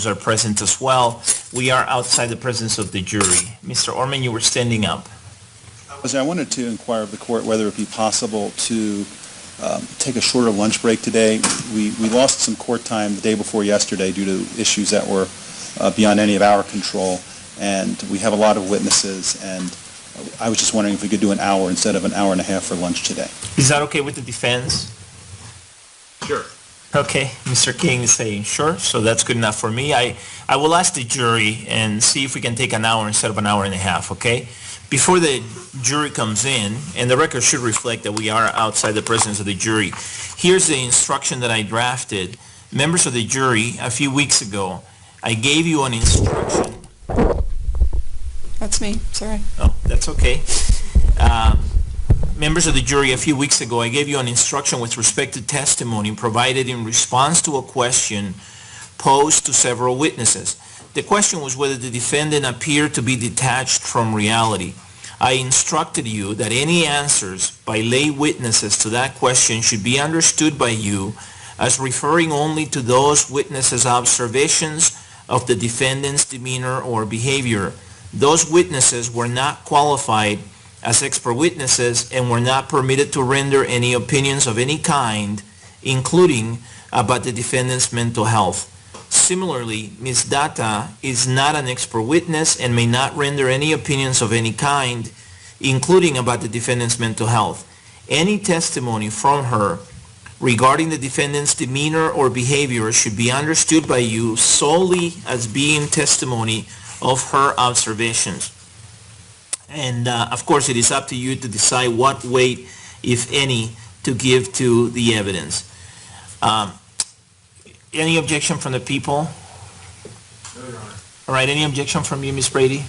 are present as well. We are outside the presence of the jury. Mr. Orman, you were standing up. I wanted to inquire of the court whether it would be possible to take a shorter lunch break today. We lost some court time the day before yesterday due to issues that were beyond any of our control, and we have a lot of witnesses, and I was just wondering if we could do an hour instead of an hour and a half for lunch today. Is that okay with the defense? Sure. Okay, Mr. King is saying sure, so that's good enough for me. I will ask the jury and see if we can take an hour instead of an hour and a half, okay? Before the jury comes in, and the record should reflect that we are outside the presence of the jury, here's the instruction that I drafted. Members of the jury, a few weeks ago, I gave you an instruction. That's me, sorry. Oh, that's okay. Members of the jury, a few weeks ago, I gave you an instruction with respect to testimony provided in response to a question posed to several witnesses. The question was whether the defendant appeared to be detached from reality. I instructed you that any answers by lay witnesses to that question should be understood by you as referring only to those witnesses' observations of the defendant's demeanor or behavior. Those witnesses were not qualified as expert witnesses and were not permitted to render any opinions of any kind, including about the defendant's mental health. Similarly, Ms. Data is not an expert witness and may not render any opinions of any kind, including about the defendant's mental health. Any testimony from her regarding the defendant's demeanor or behavior should be understood by you solely as being testimony of her observations. And of course, it is up to you to decide what weight, if any, to give to the evidence. Any objection from the people? No, Your Honor. All right, any objection from you, Ms. Brady?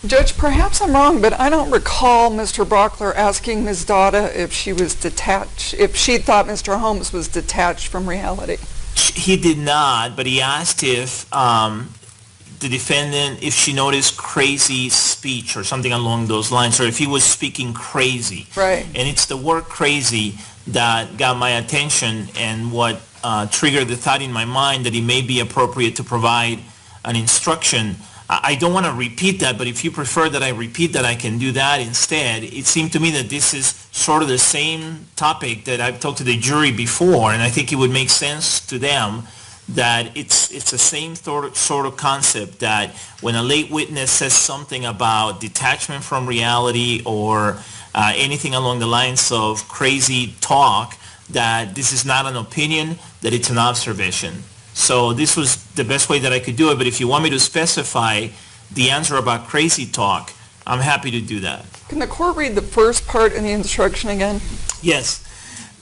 Judge, perhaps I'm wrong, but I don't recall Mr. Brockler asking Ms. Dada if she was detached, if she thought Mr. Holmes was detached from reality. He did not, but he asked if the defendant, if she noticed crazy speech or something along those lines, or if he was speaking crazy. Right. And it's the word crazy that got my attention and what triggered the thought in my mind that it may be appropriate to provide an instruction. I don't want to repeat that, but if you prefer that I repeat that, I can do that instead. It seemed to me that this is sort of the same topic that I've talked to the jury before, and I think it would make sense to them that it's the same sort of concept, that when a late witness says something about detachment from reality or anything along the lines of crazy talk, that this is not an opinion, that it's an observation. So this was the best way that I could do it, but if you want me to specify the answer about crazy talk, I'm happy to do that. Can the court read the first part in the instruction again? Yes.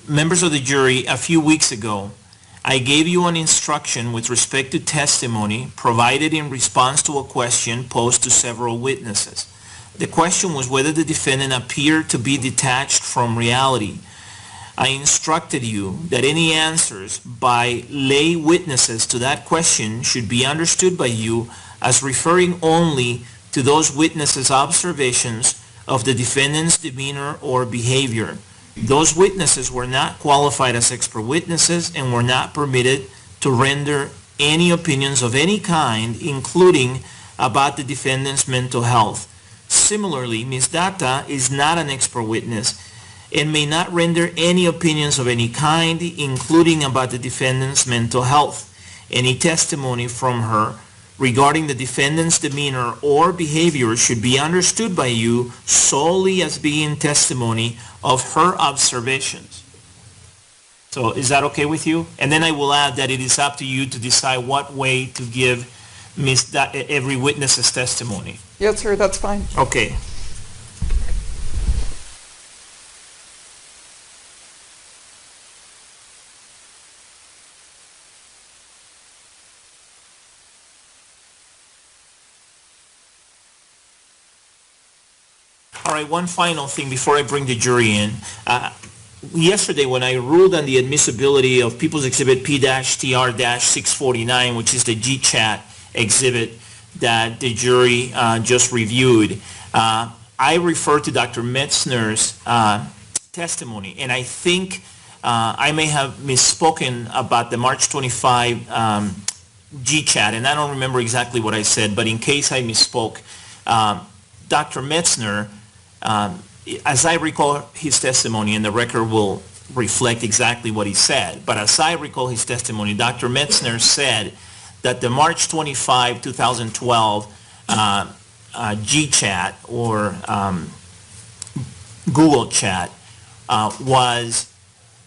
Members of the jury, a few weeks ago, I gave you an instruction with respect to testimony provided in response to a question posed to several witnesses. The question was whether the defendant appeared to be detached from reality. I instructed you that any answers by lay witnesses to that question should be understood by you as referring only to those witnesses' observations of the defendant's demeanor or behavior. Those witnesses were not qualified as expert witnesses and were not permitted to render any opinions of any kind, including about the defendant's mental health. Similarly, Ms. Data is not an expert witness and may not render any opinions of any kind, including about the defendant's mental health. Any testimony from her regarding the defendant's demeanor or behavior should be understood by you solely as being testimony of her observations. So is that okay with you? And then I will add that it is up to you to decide what way to give every witness's testimony. Yes, sir, that's fine. Okay. All right, one final thing before I bring the jury in. Yesterday, when I ruled on the admissibility of People's Exhibit P-TR-649, which is the GChat exhibit that the jury just reviewed, I referred to Dr. Metzner's testimony, and I think I may have misspoken about the March 25 GChat, and I don't remember exactly what I said, but in case I misspoke, Dr. Metzner, as I recall his testimony, and the record will reflect exactly what he said, but as I recall his testimony, Dr. Metzner said that the March 25, 2012 GChat or Google Chat was,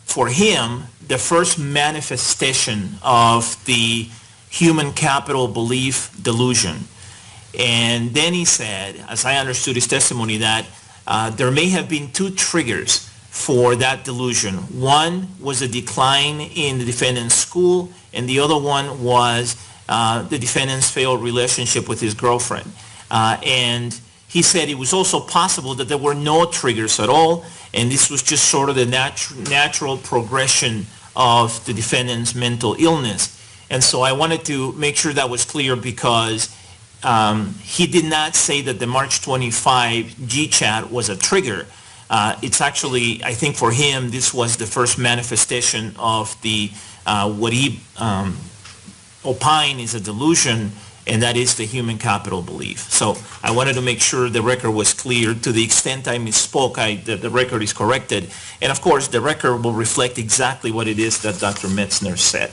for him, the first manifestation of the human capital belief delusion. And then he said, as I understood his testimony, that there may have been two triggers for that delusion. One was a decline in the defendant's school, and the other one was the defendant's failed relationship with his girlfriend. And he said it was also possible that there were no triggers at all, and this was just sort of the natural progression of the defendant's mental illness. And so I wanted to make sure that was clear, because he did not say that the March 25 GChat was a trigger. It's actually, I think for him, this was the first manifestation of the what he opined is a delusion, and that is the human capital belief. So I wanted to make sure the record was clear. To the extent I misspoke, the record is corrected. And of course, the record will reflect exactly what it is that Dr. Metzner said.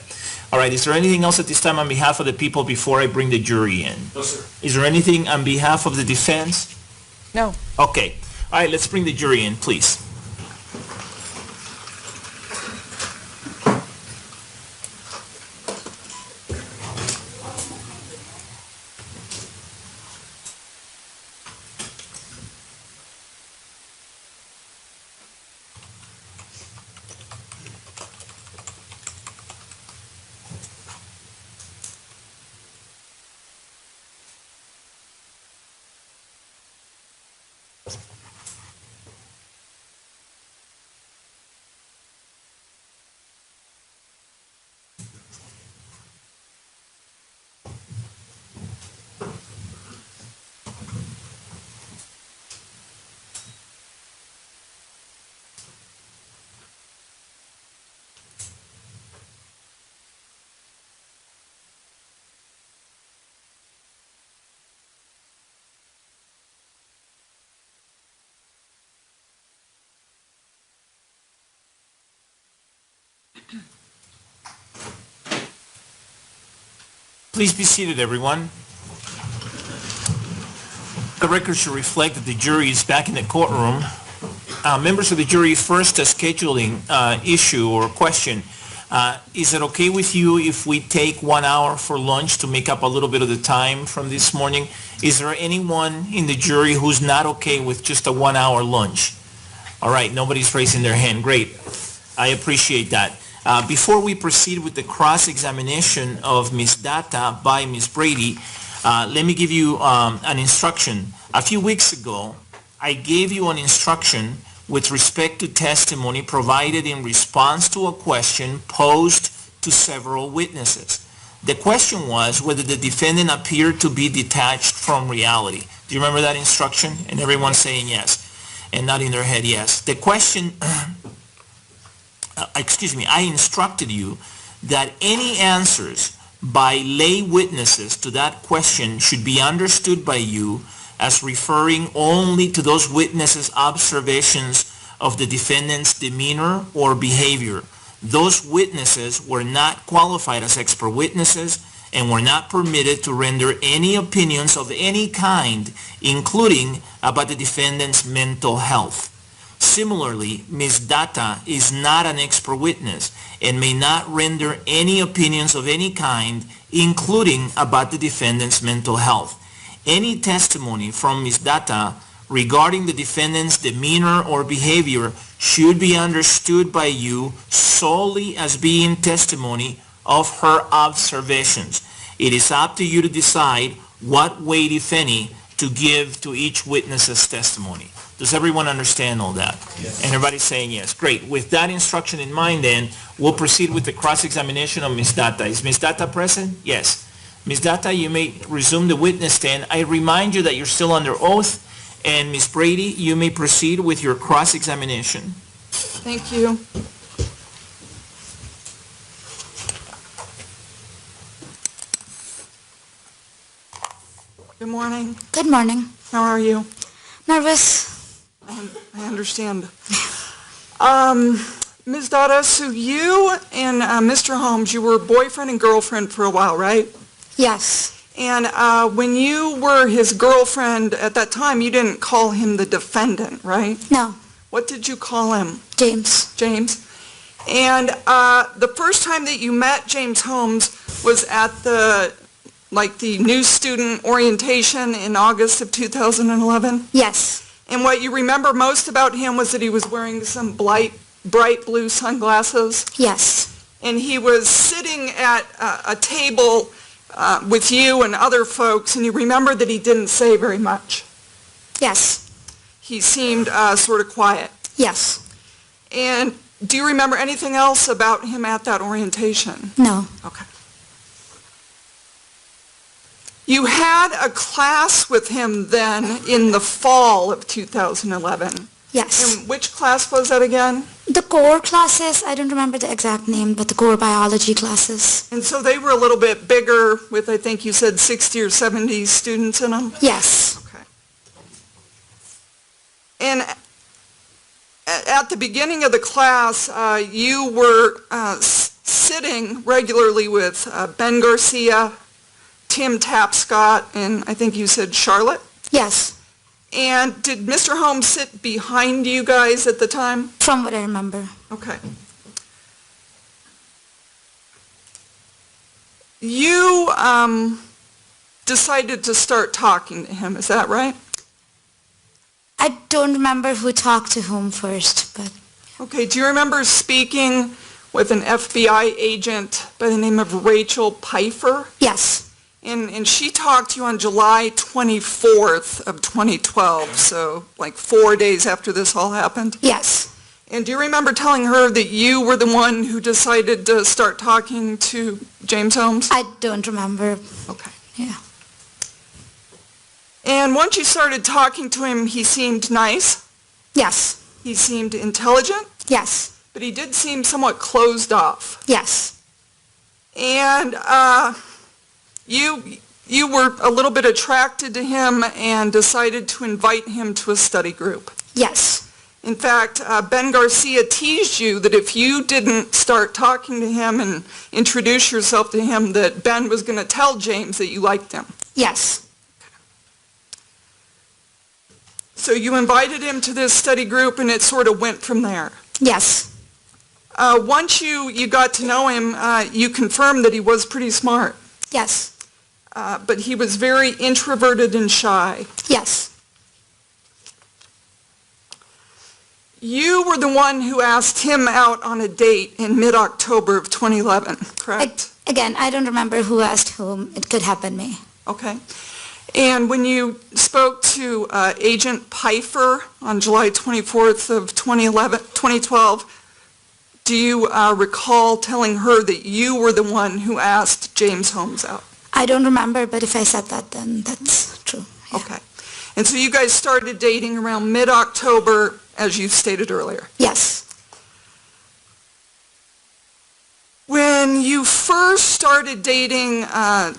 All right, is there anything else at this time on behalf of the people before I bring the jury in? No, sir. Is there anything on behalf of the defense? No. Okay. All right, let's bring the jury in, please. Please be seated, everyone. The record should reflect that the jury is back in the courtroom. Members of the jury, first a scheduling issue or question. Is it okay with you if we take 1 hour for lunch to make up a little bit of the time from this morning? Is there anyone in the jury who's not okay with just a 1 hour lunch? All right, nobody's raising their hand. Great. I appreciate that. Before we proceed with the cross-examination of Ms. Data by Ms. Brady, let me give you an instruction. A few weeks ago, I gave you an instruction with respect to testimony provided in response to a question posed to several witnesses. The question was whether the defendant appeared to be detached from reality. Do you remember that instruction? And everyone's saying yes, and nodding their head yes. The question... I instructed you that any answers by lay witnesses to that question should be understood by you as referring only to those witnesses' observations of the defendant's demeanor or behavior. Those witnesses were not qualified as expert witnesses and were not permitted to render any opinions of any kind, including about the defendant's mental health. Similarly, Ms. Data is not an expert witness and may not render any opinions of any kind, including about the defendant's mental health. Any testimony from Ms. Data regarding the defendant's demeanor or behavior should be understood by you solely as being testimony of her observations. It is up to you to decide what weight, if any, to give to each witness's testimony. Does everyone understand all that? Yes. And everybody's saying yes. Great. With that instruction in mind, then, we'll proceed with the cross-examination of Ms. Data. Is Ms. Data present? Yes. Ms. Data, you may resume the witness stand. I remind you that you're still under oath. And Ms. Brady, you may proceed with your cross-examination. Thank you. Good morning. Good morning. How are you? Nervous? I understand. Ms. Dada, so you and Mr. Holmes, you were boyfriend and girlfriend for a while, right? Yes. And when you were his girlfriend at that time, you didn't call him the defendant, right? No. What did you call him? James. James. And the first time that you met James Holmes was at the new student orientation in August of 2011? Yes. And what you remember most about him was that he was wearing some bright blue sunglasses? Yes. And he was sitting at a table with you and other folks, and you remember that he didn't say very much. Yes. He seemed sort of quiet. Yes. And do you remember anything else about him at that orientation? No. Okay. You had a class with him then in the fall of 2011. Yes. And which class was that again? The core classes, I don't remember the exact name, but the core biology classes. And so they were a little bit bigger with, I think you said 60 or 70 students in them? Yes. Okay. And at the beginning of the class, you were sitting regularly with Ben Garcia, Tim Tapscott, and I think you said Charlotte? Yes. And did Mr. Holmes sit behind you guys at the time? From what I remember. Okay. You decided to start talking to him, is that right? I don't remember who talked to whom first, but Okay, do you remember speaking with an FBI agent by the name of Rachel Pfeiffer? yes. And she talked to you on July 24th of 2012, so like 4 days after this all happened? Yes. And do you remember telling her that you were the one who decided to start talking to James Holmes? I don't remember. Okay. Yeah. And once you started talking to him, he seemed nice, Yes. he seemed intelligent, Yes. but he did seem somewhat closed off. Yes. And you were a little bit attracted to him and decided to invite him to a study group. Yes. In fact, Ben Garcia teased you that if you didn't start talking to him and introduce yourself to him, that Ben was going to tell James that you liked him. Yes. So you invited him to this study group, and it sort of went from there. Yes. Once you got to know him, you confirmed that he was pretty smart, Yes. but he was very introverted and shy. Yes. You were the one who asked him out on a date in mid-October of 2011, correct? Again, I don't remember who asked whom. It could have been me. Okay. And when you spoke to Agent Pfeiffer on July 24th of 2012, do you recall telling her that you were the one who asked James Holmes out? I don't remember, but if I said that, then that's true. Yeah. Okay. And so you guys started dating around mid-October, as you stated earlier. Yes. When you first started dating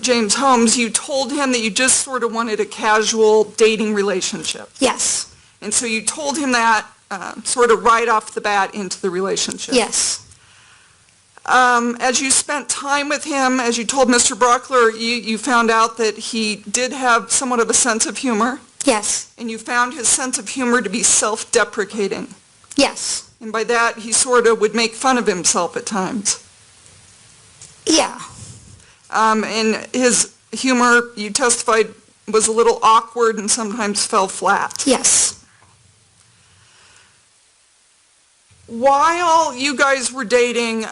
James Holmes, you told him that you just sort of wanted a casual dating relationship. Yes. And so you told him that sort of right off the bat into the relationship. Yes. As you spent time with him, as you told Mr. Brockler, you found out that he did have somewhat of a sense of humor, Yes. and you found his sense of humor to be self-deprecating. Yes. And by that, he sort of would make fun of himself at times. Yeah. And his humor, you testified, was a little awkward and sometimes fell flat. Yes. While you guys were dating,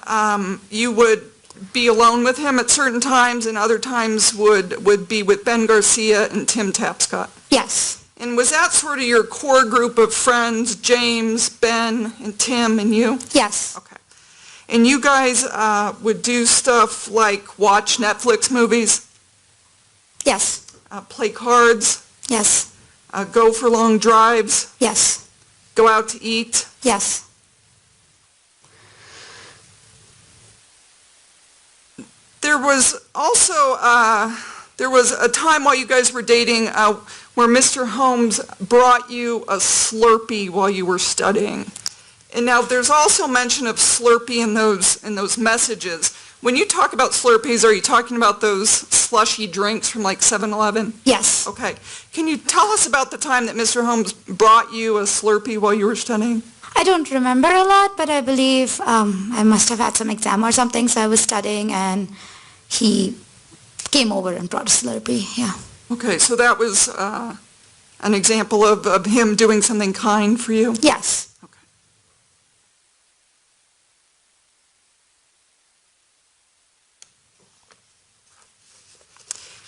you would be alone with him at certain times, and other times would be with Ben Garcia and Tim Tapscott. Yes. And was that sort of your core group of friends, James, Ben, and Tim, and you? Yes. Okay. And you guys would do stuff like watch Netflix movies, Yes. play cards, Yes. go for long drives, Yes. go out to eat. Yes. There was also There was a time while you guys were dating where Mr. Holmes brought you a Slurpee while you were studying. And now there's also mention of Slurpee in those messages. When you talk about Slurpees, are you talking about those slushy drinks from like 7-Eleven? Yes. Okay. Can you tell us about the time that Mr. Holmes brought you a Slurpee while you were studying? I don't remember a lot, but I believe I must have had some exam or something, so I was studying and he came over and brought a Slurpee, yeah. Okay, so that was an example of him doing something kind for you? Yes.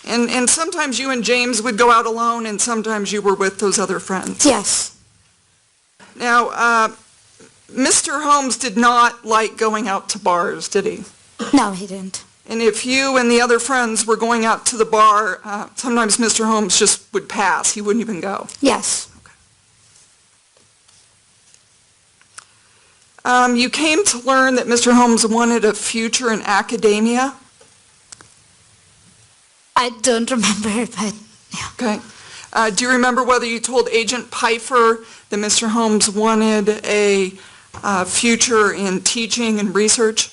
And sometimes you and James would go out alone, and sometimes you were with those other friends. Yes. Now, Mr. Holmes did not like going out to bars, did he? No, he didn't. And if you and the other friends were going out to the bar, sometimes Mr. Holmes just would pass. He wouldn't even go. Yes. You came to learn that Mr. Holmes wanted a future in academia. I don't remember, but yeah. Okay. Do you remember whether you told Agent Pfeiffer that Mr. Holmes wanted a future in teaching and research?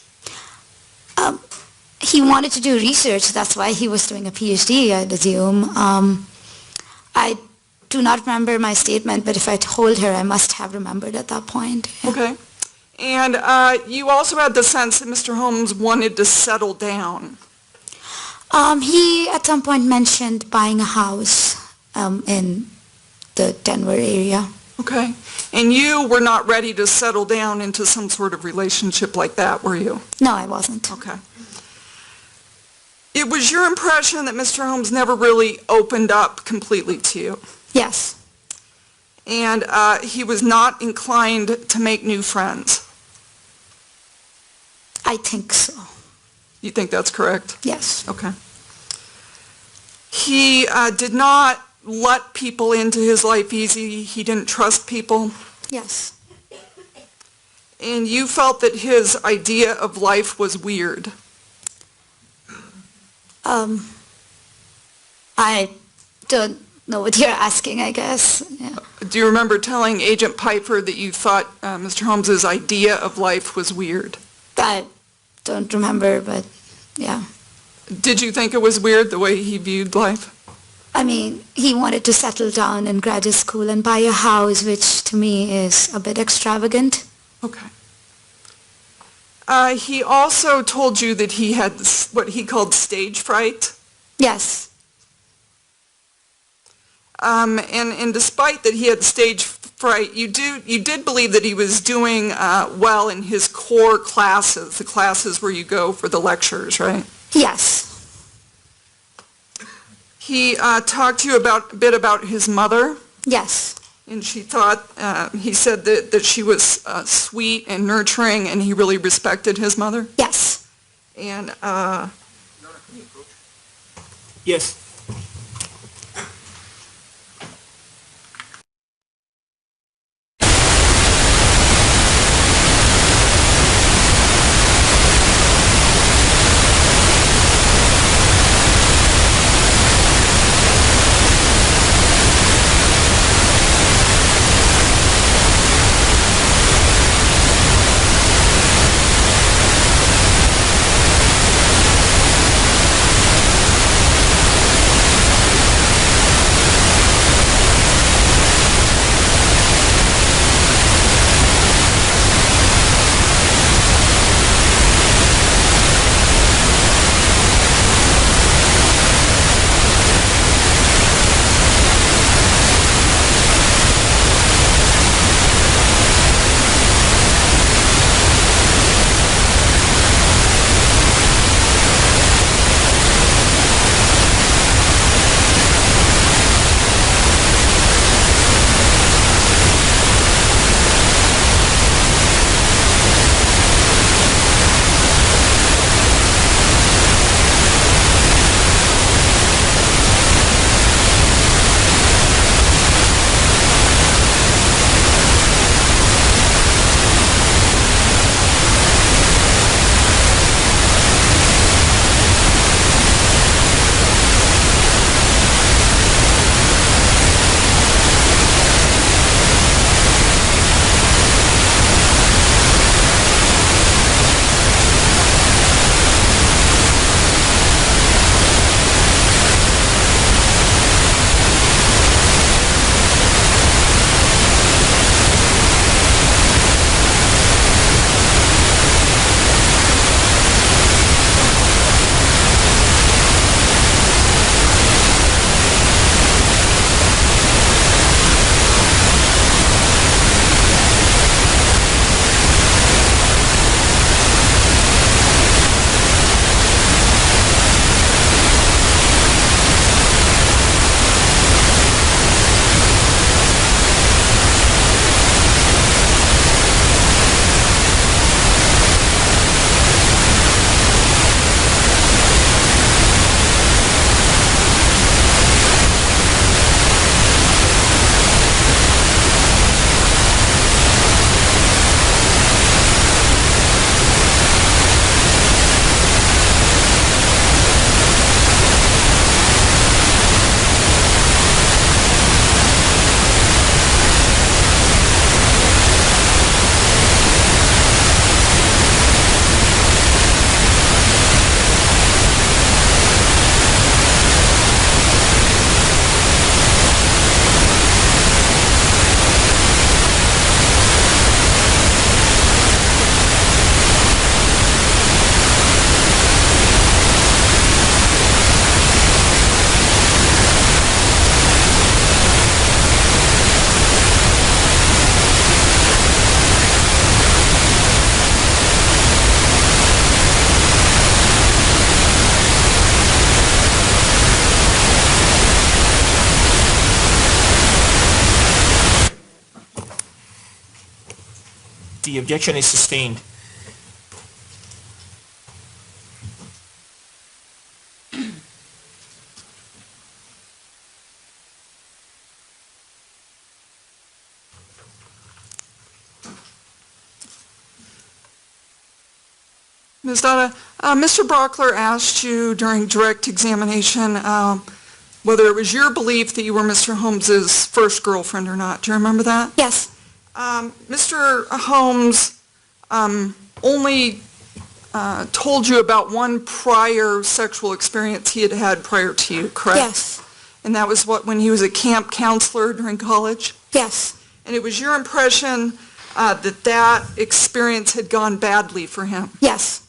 He wanted to do research. That's why he was doing a PhD, I'd assume. I do not remember my statement, but if I told her, I must have remembered at that point. Yeah. Okay. And you also had the sense that Mr. Holmes wanted to settle down. He at some point mentioned buying a house in the Denver area. Okay. And you were not ready to settle down into some sort of relationship like that, were you? No, I wasn't. Okay. It was your impression that Mr. Holmes never really opened up completely to you. Yes. And he was not inclined to make new friends. I think so. You think that's correct? Yes. Okay. He did not let people into his life easy. He didn't trust people. Yes. And you felt that his idea of life was weird. I don't know what you're asking, I guess. Yeah. Do you remember telling Agent Pfeiffer that you thought Mr. Holmes's idea of life was weird? I don't remember, but yeah. Did you think it was weird the way he viewed life? I mean, he wanted to settle down in graduate school and buy a house, which to me is a bit extravagant. Okay. He also told you that he had what he called stage fright. Yes. And despite that he had stage fright, you did believe that he was doing well in his core classes, the classes where you go for the lectures, right? Yes. He talked to you a bit about his mother. Yes. And he said that she was sweet and nurturing, and he really respected his mother. Yes. And Yes. The objection is sustained. Ms. Dada, Mr. Brockler asked you during direct examination whether it was your belief that you were Mr. Holmes's first girlfriend or not. Do you remember that? Yes, Mr. Holmes only told you about one prior sexual experience he had had prior to you, correct? yes, And that was when he was a camp counselor during college? yes, And it was your impression that experience had gone badly for him? yes,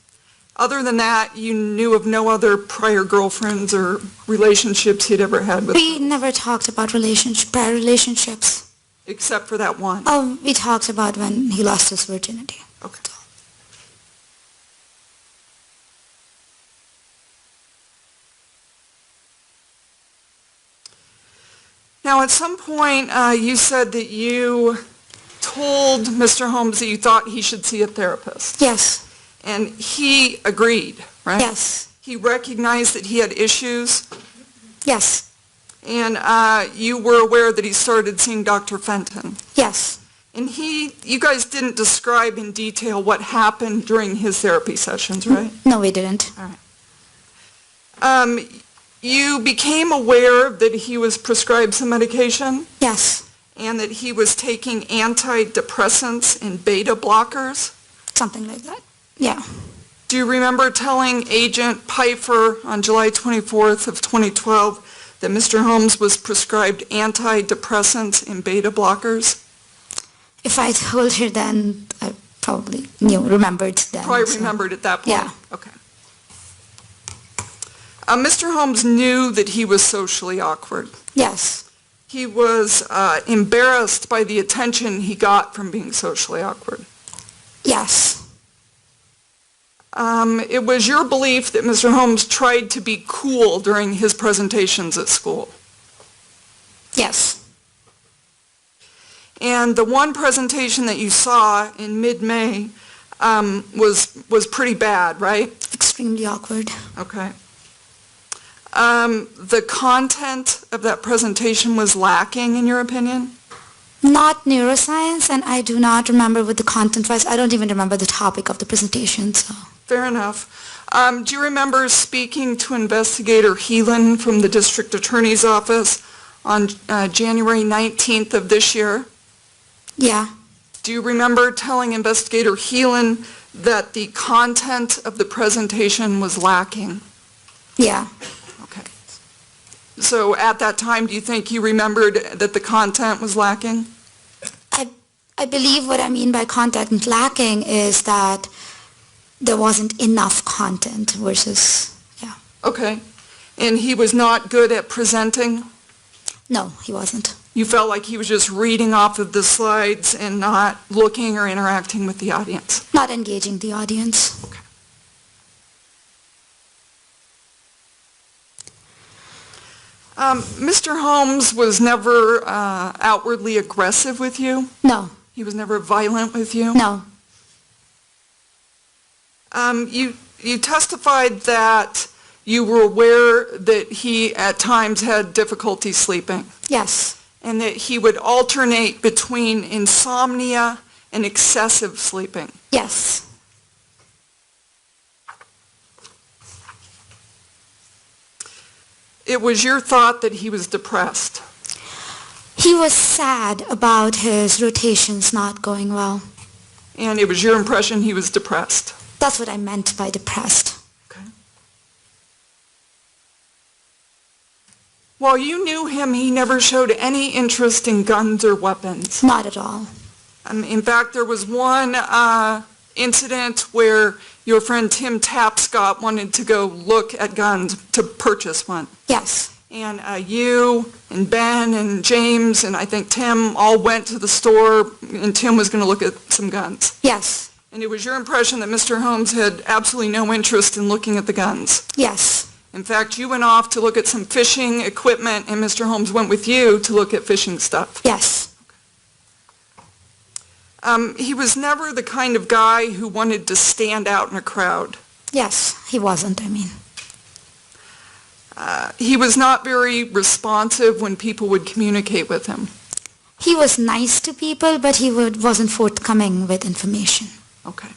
Other than that, you knew of no other prior girlfriends or relationships he'd ever had with, we never talked about prior relationships. except for that one? Oh, we talked about when he lost his virginity. Okay. Now, at some point, you said that you told Mr. Holmes that you thought he should see a therapist, Yes, and he agreed, right? yes, He recognized that he had issues, yes, and you were aware that he started seeing Dr. Fenton. yes, And you guys didn't describe in detail what happened during his therapy sessions, right? no, we didn't. You became aware that he was prescribed some medication Yes, and that he was taking antidepressants and beta blockers. something like that. Yeah, Do you remember telling Agent Pfeiffer on July 24th of 2012 that Mr. Holmes was prescribed antidepressants and beta blockers? if I told her then, I probably remembered then. Probably so- remembered at that point? Yeah. Okay. Mr. Holmes knew that he was socially awkward. Yes, He was embarrassed by the attention he got from being socially awkward. yes, It was your belief that Mr. Holmes tried to be cool during his presentations at school. yes, And the one presentation that you saw in mid-May was pretty bad, right? extremely awkward. Okay. The content of that presentation was lacking, in your opinion? Not neuroscience, and I do not remember what the content was. I don't even remember the topic of the presentation, so. Fair enough. Do you remember speaking to Investigator Heelan from the District Attorney's Office on January 19th of this year? Yeah, Do you remember telling Investigator Heelan that the content of the presentation was lacking? yeah, Okay. So at that time, do you think you remembered that the content was lacking? I believe what I mean by content lacking is that there wasn't enough content versus, yeah. Okay. And he was not good at presenting? No, he wasn't. You felt like he was just reading off of the slides and not looking or interacting with the audience? Not engaging the audience. Mr. Holmes was never outwardly aggressive with you? No, He was never violent with you? no, You testified that you were aware that he at times had difficulty sleeping yes, and that he would alternate between insomnia and excessive sleeping. yes, It was your thought that he was depressed. he was sad about his rotations not going well. And it was your impression he was depressed. That's what I meant by depressed. Okay. While you knew him, he never showed any interest in guns or weapons. Not at all. In fact, there was one incident where your friend Tim Tapscott wanted to go look at guns to purchase one. Yes, And you and Ben and James and I think Tim all went to the store and Tim was going to look at some guns. yes, And it was your impression that Mr. Holmes had absolutely no interest in looking at the guns. yes, In fact, you went off to look at some fishing equipment and Mr. Holmes went with you to look at fishing stuff. yes, He was never the kind of guy who wanted to stand out in a crowd. Yes, he wasn't, I mean. He was not very responsive when people would communicate with him. He was nice to people, but he wasn't forthcoming with information. Okay.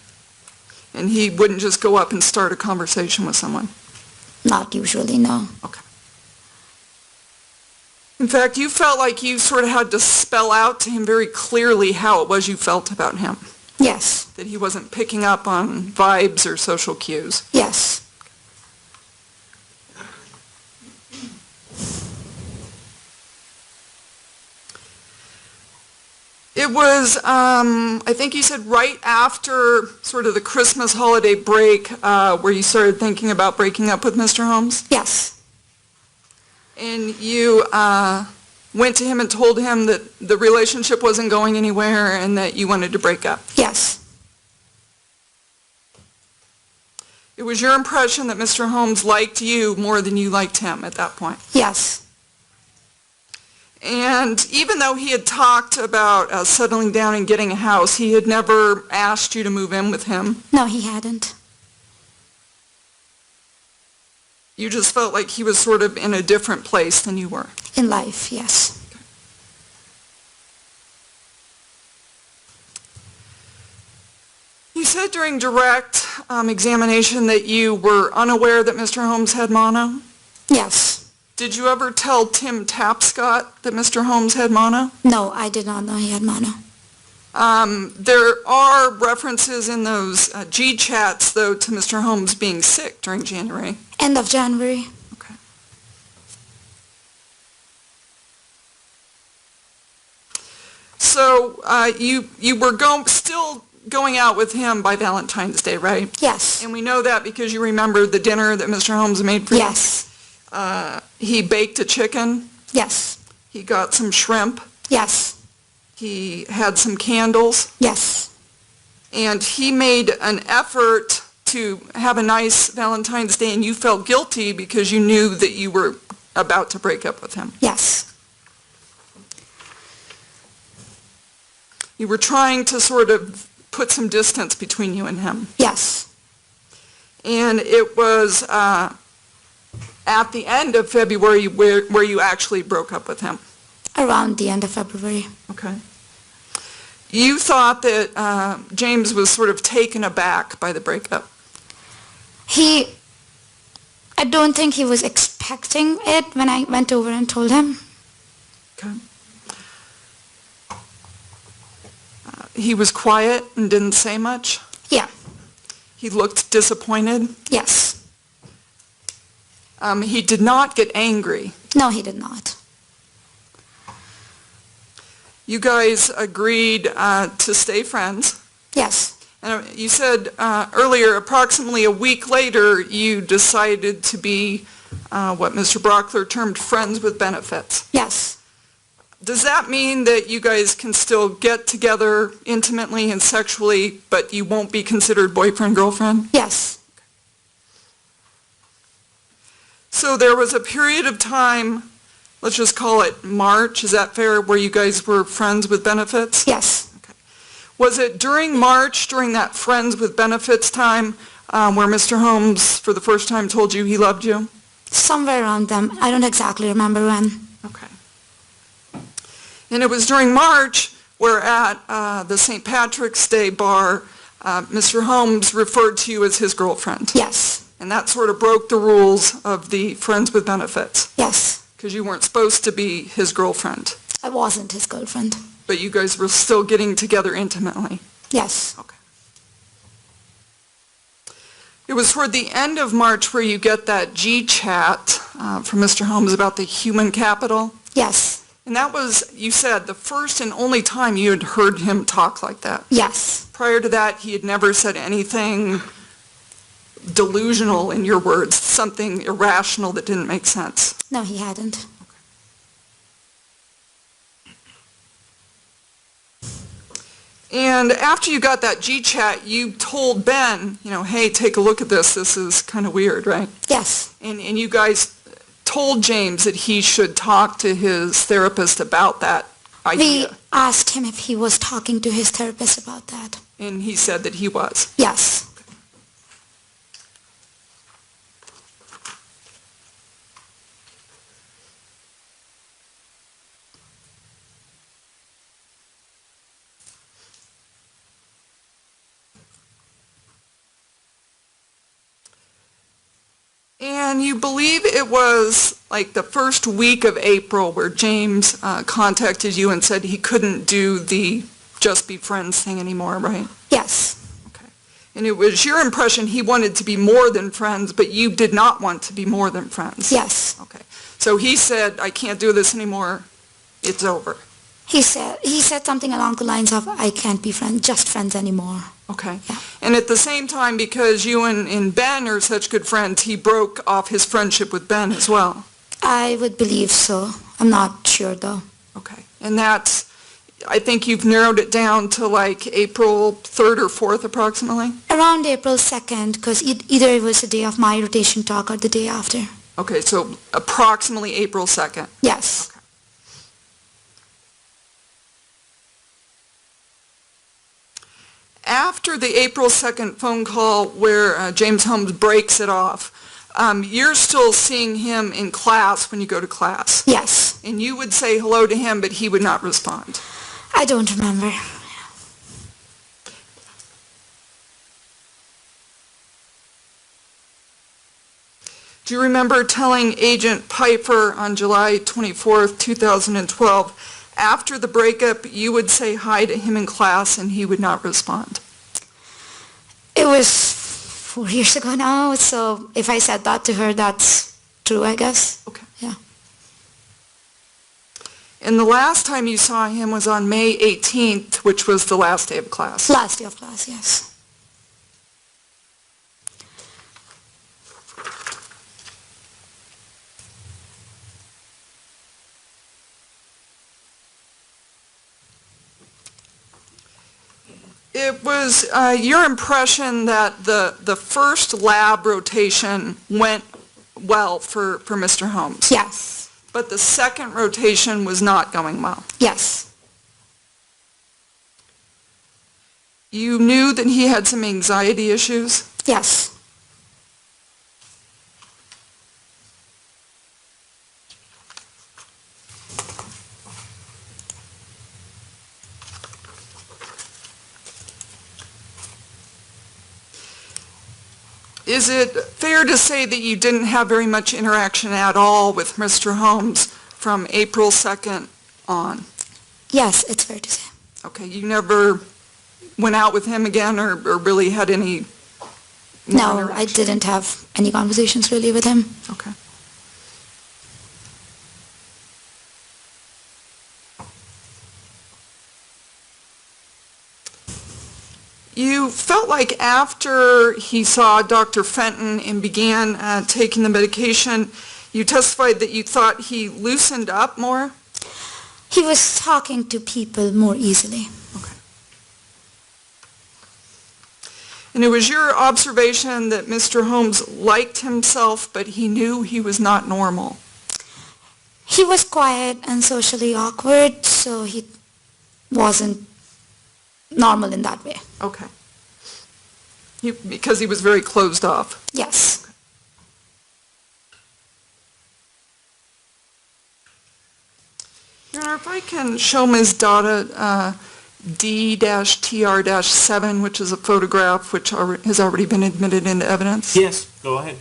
And he wouldn't just go up and start a conversation with someone? Not usually, no. Okay. In fact, you felt like you sort of had to spell out to him very clearly how it was you felt about him. Yes, That he wasn't picking up on vibes or social cues. yes. It was, I think you said right after sort of the Christmas holiday break where you started thinking about breaking up with Mr. Holmes? Yes, And you went to him and told him that the relationship wasn't going anywhere and that you wanted to break up. yes, It was your impression that Mr. Holmes liked you more than you liked him at that point. yes, And even though he had talked about settling down and getting a house, he had never asked you to move in with him. no, he hadn't. You just felt like he was sort of in a different place than you were. In life, yes. You said during direct examination that you were unaware that Mr. Holmes had mono. Yes. Did you ever tell Tim Tapscott that Mr. Holmes had mono? No, I did not know he had mono. There are references in those G chats, though, to Mr. Holmes being sick during January. End of January. Okay. So you were still going out with him by Valentine's Day, right? Yes, And we know that because you remember the dinner that Mr. Holmes made for you. yes, He baked a chicken. yes, He got some shrimp. yes, He had some candles. yes, And he made an effort to have a nice Valentine's Day, and you felt guilty because you knew that you were about to break up with him. yes, You were trying to sort of put some distance between you and him. yes, And it was at the end of February where you actually broke up with him. around the end of February. Okay. You thought that James was sort of taken aback by the breakup. I don't think he was expecting it when I went over and told him. Okay. He was quiet and didn't say much. Yeah, He looked disappointed. yes. He did not get angry. No, he did not. You guys agreed to stay friends. Yes, And you said earlier, approximately a week later, you decided to be what Mr. Brockler termed friends with benefits. yes, Does that mean that you guys can still get together intimately and sexually, but you won't be considered boyfriend-girlfriend? yes, So there was a period of time, let's just call it March, is that fair, where you guys were friends with benefits? yes. Was it during March, during that friends with benefits time, where Mr. Holmes for the first time told you he loved you? Somewhere around them. I don't exactly remember when. Okay. And it was during March where at the St. Patrick's Day bar, Mr. Holmes referred to you as his girlfriend. Yes, And that sort of broke the rules of the friends with benefits, yes. because you weren't supposed to be his girlfriend, I wasn't his girlfriend. but you guys were still getting together intimately. Yes, Okay. It was toward the end of March where you get that G-chat from Mr. Holmes about the human capital. yes, And that was, you said, the first and only time you had heard him talk like that. yes, Prior to that, he had never said anything delusional, in your words, something irrational that didn't make sense. no, he hadn't. And after you got that G-chat, you told Ben, hey, take a look at this. This is kind of weird, right? Yes, And you guys told James that he should talk to his therapist about that. We idea? asked him if he was talking to his therapist about that. And he said that he was. Yes. And you believe it was like the first week of April where James contacted you and said he couldn't do the Just Be Friends thing anymore, right? Yes. Okay. And it was your impression he wanted to be more than friends, but you did not want to be more than friends? Yes. Okay. So he said, I can't do this anymore, it's over. He said something along the lines of, I can't be just friends anymore. Okay. Yeah. And at the same time, because you and Ben are such good friends, he broke off his friendship with Ben as well? I would believe so. I'm not sure though. Okay. And that's, I think you've narrowed it down to like April 3rd or 4th approximately? Around April 2nd, because either it was the day of my rotation talk or the day after. Okay, so approximately April 2nd. Yes. After the April 2nd phone call where James Holmes breaks it off, you're still seeing him in class when you go to class. Yes. And you would say hello to him, but he would not respond. I don't remember. Do you remember telling Agent Piper on July 24th, 2012, after the breakup, you would say hi to him in class and he would not respond? It was 4 years ago now, so if I said that to her, that's true, I guess. Okay. Yeah. And the last time you saw him was on May 18th, which was the last day of class. Last day of class, yes. It was your impression that the first lab rotation went well for Mr. Holmes, Yes. but the second rotation was not going well. Yes. You knew that he had some anxiety issues? Yes. Is it fair to say that you didn't have very much interaction at all with Mr. Holmes from April 2nd on? Yes, it's fair to say. Okay, you never went out with him again or really had any No, I interaction? didn't have any conversations really with him. Okay. You felt like after he saw Dr. Fenton and began taking the medication, you testified that you thought he loosened up more? He was talking to people more easily. Okay. And it was your observation that Mr. Holmes liked himself, but he knew he was not normal? He was quiet and socially awkward, so he wasn't normal in that way. Okay. Because he was very closed off? Yes. Your Honor, if I can show Ms. Dada D-TR-7, which is a photograph which has already been admitted into evidence. Yes, go ahead.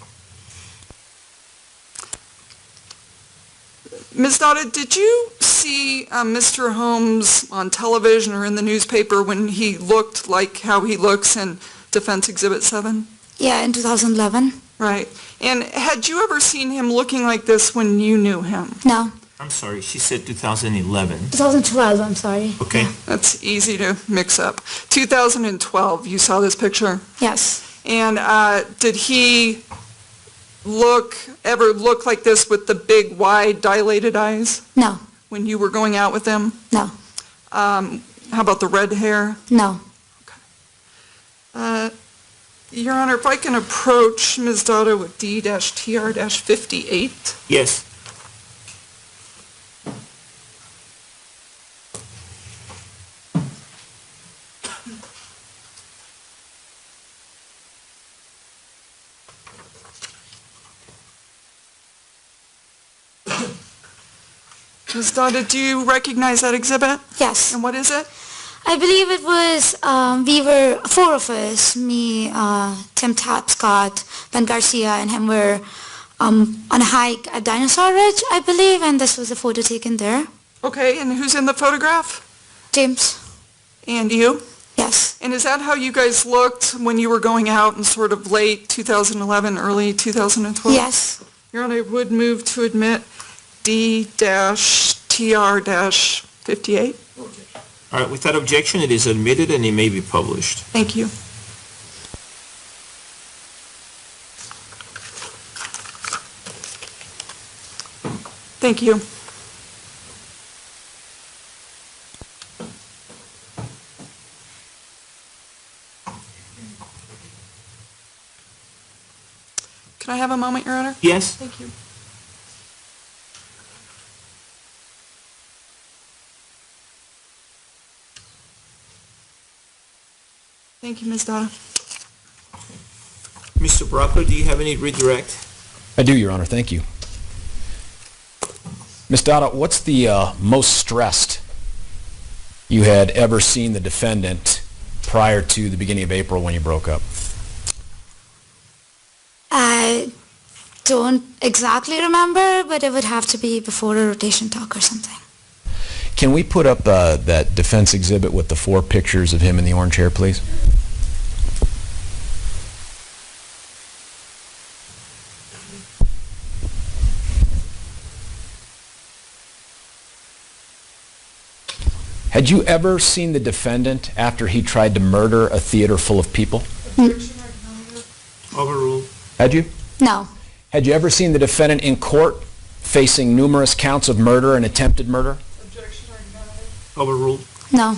Ms. Dada, did you see Mr. Holmes on television or in the newspaper when he looked like how he looks in Defense Exhibit 7? Yeah, in 2011. Right. And had you ever seen him looking like this when you knew him? No, I'm sorry, she said 2011. 2012, I'm sorry. Okay. That's easy to mix up. 2012, you saw this picture? Yes. And did he ever look like this with the big, wide, dilated eyes No, when you were going out with him? no, How about the red hair? no. Your Honor, if I can approach Ms. Dada with D-TR-58. Yes. Ms. Dada, do you recognize that exhibit? Yes. And what is it? I believe it was, we were, four of us, me, Tim Tapscott, Ben Garcia, and him were on a hike at Dinosaur Ridge, I believe, and this was a photo taken there. Okay, and who's in the photograph? James? And you? Yes. And is that how you guys looked when you were going out in sort of late 2011, early 2012? Yes. Your Honor, I would move to admit D-TR-58. All right, with that objection, it is admitted and it may be published. Thank you. Thank you. Can I have a moment, Your Honor? Yes? Thank you. Thank you, Ms. Dada. Mr. Brocco, do you have any redirect? I do, Your Honor. Thank you. Ms. Dada, what's the most stressed you had ever seen the defendant prior to the beginning of April when you broke up? I don't exactly remember, but it would have to be before a rotation talk or something. Can we put up that defense exhibit with the 4 pictures of him in the orange hair, please? Had you ever seen the defendant after he tried to murder a theater full of people? Overruled. Had you? No. Had you ever seen the defendant in court facing numerous counts of murder and attempted murder? Overruled. No.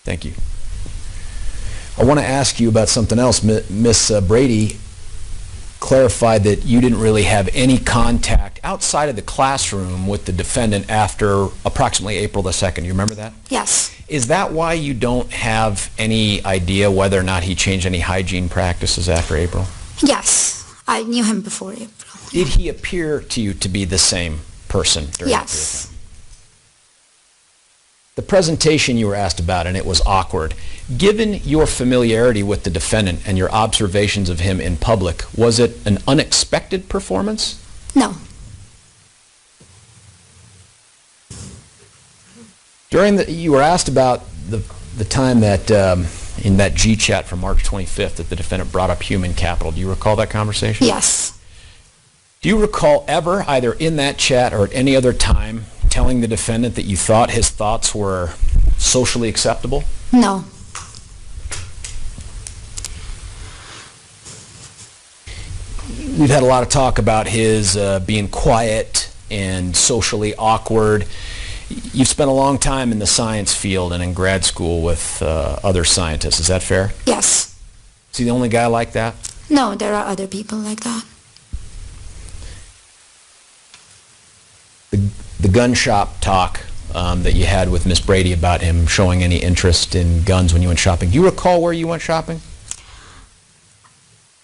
Thank you. I want to ask you about something else. Miss Brady clarified that you didn't really have any contact outside of the classroom with the defendant after approximately April the 2nd. You remember that? Yes. Is that why you don't have any idea whether or not he changed any hygiene practices after April? Yes. I knew him before April. Did he appear to you to be the same person during that period of Yes. time? The presentation you were asked about, and it was awkward. Given your familiarity with the defendant and your observations of him in public, was it an unexpected performance? No. You were asked about the time that in that G-chat from March 25th that the defendant brought up human capital. Do you recall that conversation? Yes. Do you recall ever, either in that chat or at any other time, telling the defendant that you thought his thoughts were socially acceptable? No. We've had a lot of talk about his being quiet and socially awkward. You've spent a long time in the science field and in grad school with other scientists. Is that fair? Yes. Is he the only guy like that? No, there are other people like that. The gun shop talk that you had with Miss Brady about him showing any interest in guns when you went shopping. Do you recall where you went shopping?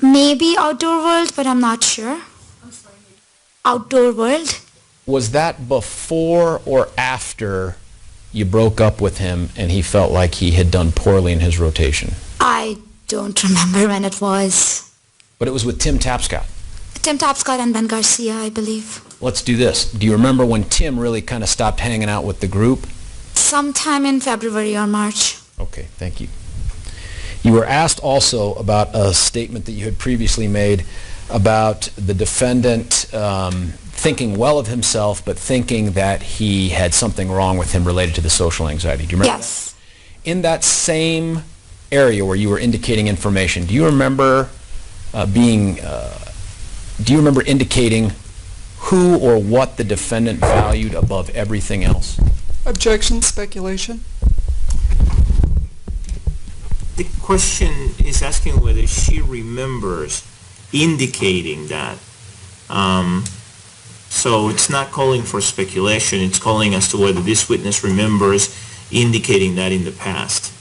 Maybe Outdoor World, but I'm not sure. Outdoor World? Was that before or after you broke up with him and he felt like he had done poorly in his rotation? I don't remember when it was. But it was with Tim Tapscott. Tim Tapscott and Ben Garcia, I believe. Let's do this. Do you remember when Tim really kind of stopped hanging out with the group? Sometime in February or March. Okay, thank you. You were asked also about a statement that you had previously made about the defendant thinking well of himself, but thinking that he had something wrong with him related to the social anxiety. Do you remember Yes. that? In that same area where you were indicating information, do you remember indicating who or what the defendant valued above everything else? Objection, speculation. The question is asking whether she remembers indicating that. So it's not calling for speculation, it's calling as to whether this witness remembers indicating that in the past.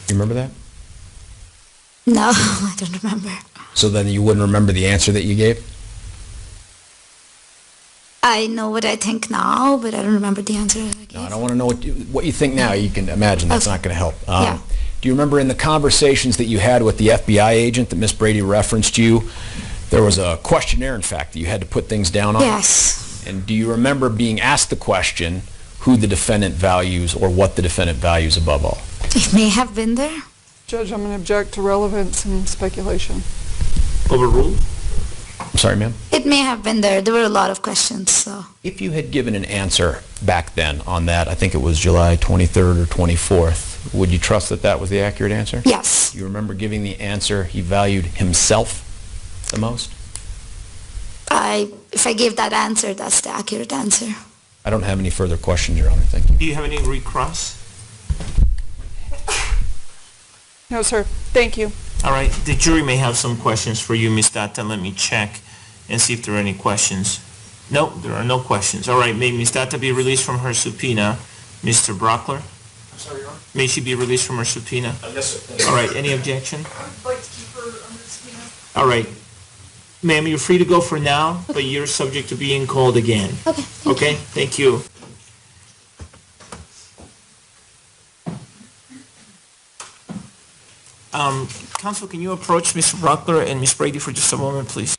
You remember that? No, I don't remember. So then you wouldn't remember the answer that you gave? I know what I think now, but I don't remember the answer. No, I don't want to know what you think now. You can imagine that's Okay. not going to help. Yeah. Do you remember in the conversations that you had with the FBI agent that Miss Brady referenced you, there was a questionnaire, in fact, that you had to put things down on? Yes. And do you remember being asked the question, who the defendant values or what the defendant values above all? It may have been there. Judge, I'm going to object to relevance and speculation. Overruled? I'm sorry, ma'am? It may have been there. There were a lot of questions, so. If you had given an answer back then on that, I think it was July 23rd or 24th, would you trust that that was the accurate answer? Yes. You remember giving the answer he valued himself the most? If I gave that answer, that's the accurate answer. I don't have any further questions, Your Honor. Thank you. Do you have any recross? No, sir. Thank you. All right, the jury may have some questions for you, Ms. Data. Let me check and see if there are any questions. No, there are no questions. All right, may Ms. Data be released from her subpoena? Mr. Brockler, I'm sorry, Your Honor? may she be released from her subpoena? Yes, sir. Thank you. All right, any objection? I'd like to keep her under subpoena. All right. Ma'am, you're free to go for now, but you're subject to being called again. Okay. Okay, thank you. Counsel, can you approach Mr. Brockler and Ms. Brady for just a moment, please?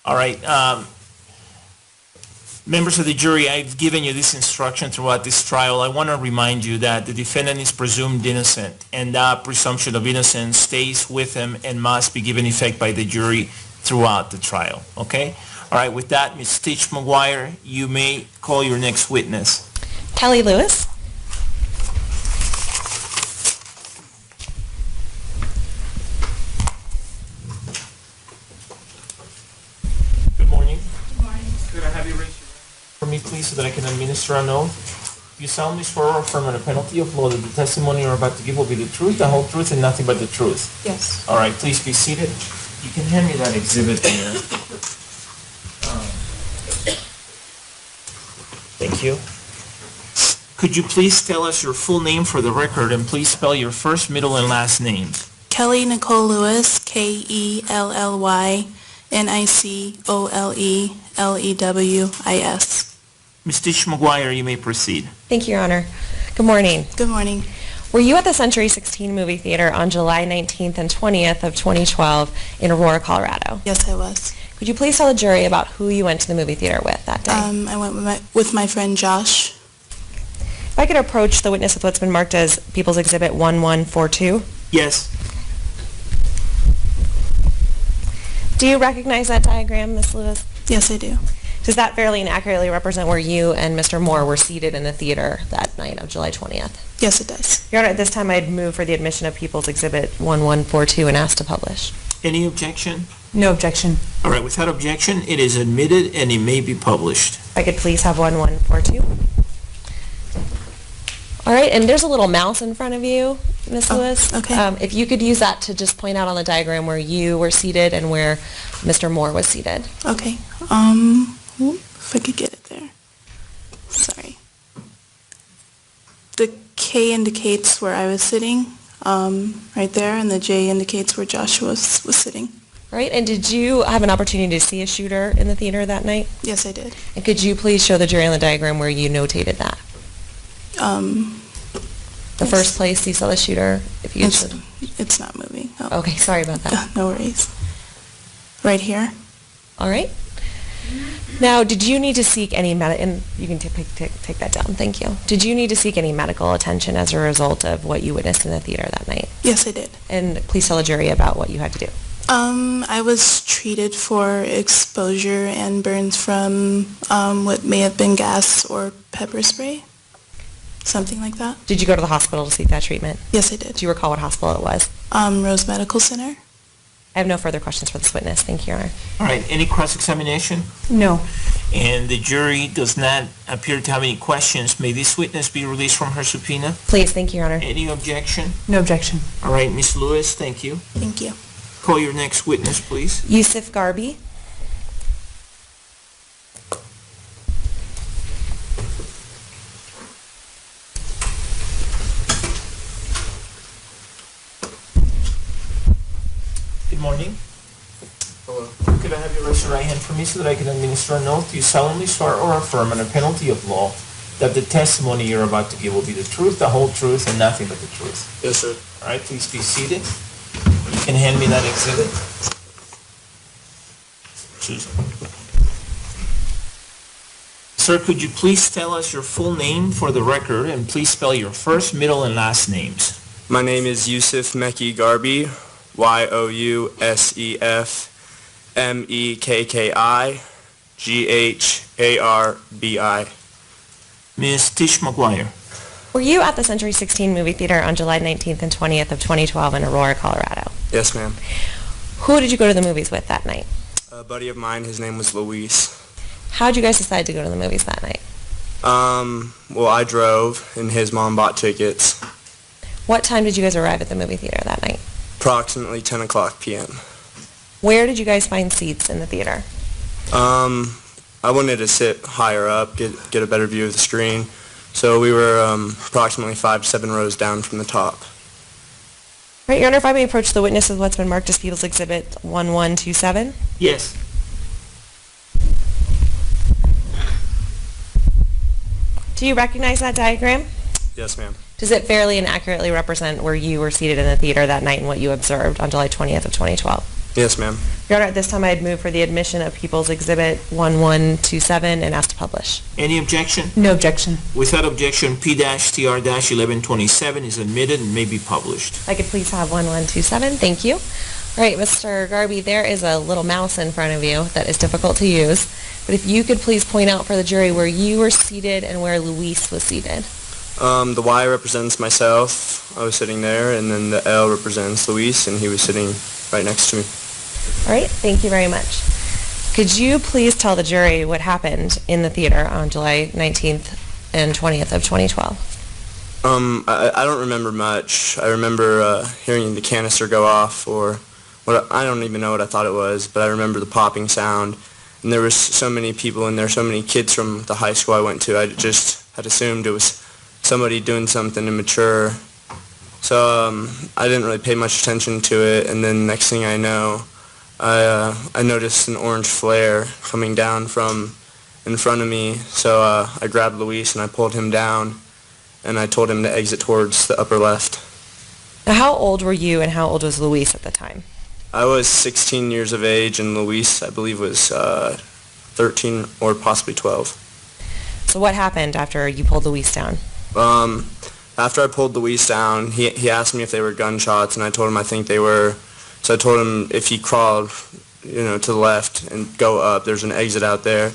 All right. Members of the jury, I've given you this instruction throughout this trial. I want to remind you that the defendant is presumed innocent, and that presumption of innocence stays with him and must be given effect by the jury throughout the trial. Okay? All right. With that, Ms. Stitch McGuire, you may call your next witness. Kelly Lewis. Good morning. Good morning. Could I have you raise your hand for me, please, so that I can administer an oath? You solemnly swear or affirm on a penalty of law that the testimony you're about to give will be the truth, the whole truth, and nothing but the truth. Yes. All right, please be seated. You can hand me that exhibit here. Thank you. Could you please tell us your full name for the record, and please spell your first, middle, and last names? Kelly Nicole Lewis, Kellylylnicole Lewis. Ms. Tish McGuire, you may proceed. Thank you, Your Honor. Good morning. Good morning. Were you at the Century 16 movie theater on July 19th and 20th of 2012 in Aurora, Colorado? Yes, I was. Could you please tell the jury about who you went to the movie theater with that day? I went with my friend Josh. If I could approach the witness with what's been marked as People's Exhibit 1142. Yes. Do you recognize that diagram, Ms. Lewis? Yes, I do. Does that fairly and accurately represent where you and Mr. Moore were seated in the theater that night of July 20th? Yes, it does. Your Honor, at this time I'd move for the admission of People's Exhibit 1142 and ask to publish. Any objection? No objection. All right, without objection, it is admitted and it may be published. If I could please have 1142. All right, and there's a little mouse in front of you, Ms. Lewis. Okay. If you could use that to just point out on the diagram where you were seated and where Mr. Moore was seated. Okay. If I could get it there. Sorry. The K indicates where I was sitting, right there, and the J indicates where Joshua was sitting. All right, and did you have an opportunity to see a shooter in the theater that night? Yes, I did. And could you please show the jury on the diagram where you notated that? The first place you saw the shooter, if you should. It's not moving. Oh. Okay, sorry about that. No worries. Right here. All right. Now, did you need to seek any and you can take that down. Thank you. Did you need to seek any medical attention as a result of what you witnessed in the theater that night? Yes, I did. And please tell the jury about what you had to do. I was treated for exposure and burns from what may have been gas or pepper spray. Something like that. Did you go to the hospital to seek that treatment? Yes, I did. Do you recall what hospital it was? Rose Medical Center. I have no further questions for this witness. Thank you, Your Honor. All right, any cross-examination? No. And the jury does not appear to have any questions. May this witness be released from her subpoena? Please, thank you, Your Honor. Any objection? No objection. All right, Ms. Lewis, thank you. Thank you. Call your next witness, please. Yusuf Garbi. Good morning. Hello. Could I have you raise your right hand for me so that I can administer an oath? Do you solemnly swear or affirm under penalty of law that the testimony you're about to give will be the truth, the whole truth, and nothing but the truth? Yes, sir. All right, please be seated. You can hand me that exhibit. Susan. Sir, could you please tell us your full name for the record, and please spell your first, middle, and last names? My name is Yusuf Mekki Garbi, YOUSEF MEKKI Ms. Tish McGuire. Were you at the Century 16 movie theater on July 19th and 20th of 2012 in Aurora, Colorado? Yes, ma'am. Who did you go to the movies with that night? A buddy of mine, his name was Luis. How did you guys decide to go to the movies that night? Well, I drove, and his mom bought tickets. What time did you guys arrive at the movie theater that night? Approximately 10 o'clock p.m. Where did you guys find seats in the theater? I wanted to sit higher up, get a better view of the screen. So we were approximately 5 to 7 rows down from the top. Right, Your Honor, if I may approach the witness with what's been marked as People's Exhibit 1127. Yes. Do you recognize that diagram? Yes, ma'am. Does it fairly and accurately represent where you were seated in the theater that night and what you observed on July 20th of 2012? Yes, ma'am. Your Honor, at this time I'd move for the admission of People's Exhibit 1127 and ask to publish. Any objection? No objection. Without objection, P-TR-1127 is admitted and may be published. If I could please have 1127. Thank you. All right, Mr. Garbi, there is a little mouse in front of you that is difficult to use. But if you could please point out for the jury where you were seated and where Luis was seated. The Y represents myself. I was sitting there, and then the L represents Luis, and he was sitting right next to me. All right, thank you very much. Could you please tell the jury what happened in the theater on July 19th and 20th of 2012? I don't remember much. I remember hearing the canister go off, or I don't even know what I thought it was, but I remember the popping sound. And there was so many people in there, so many kids from the high school I went to. I just had assumed it was somebody doing something immature. So I didn't really pay much attention to it. And then next thing I know, I noticed an orange flare coming down from in front of me, so I grabbed Luis and I pulled him down, and I told him to exit towards the upper left. Now, how old were you and how old was Luis at the time? I was 16 years of age, and Luis, I believe, was 13 or possibly 12. So what happened after you pulled Luis down? After I pulled Luis down, he asked me if they were gunshots, and I told him I think they were. So I told him if he crawled, to the left and go up, there's an exit out there.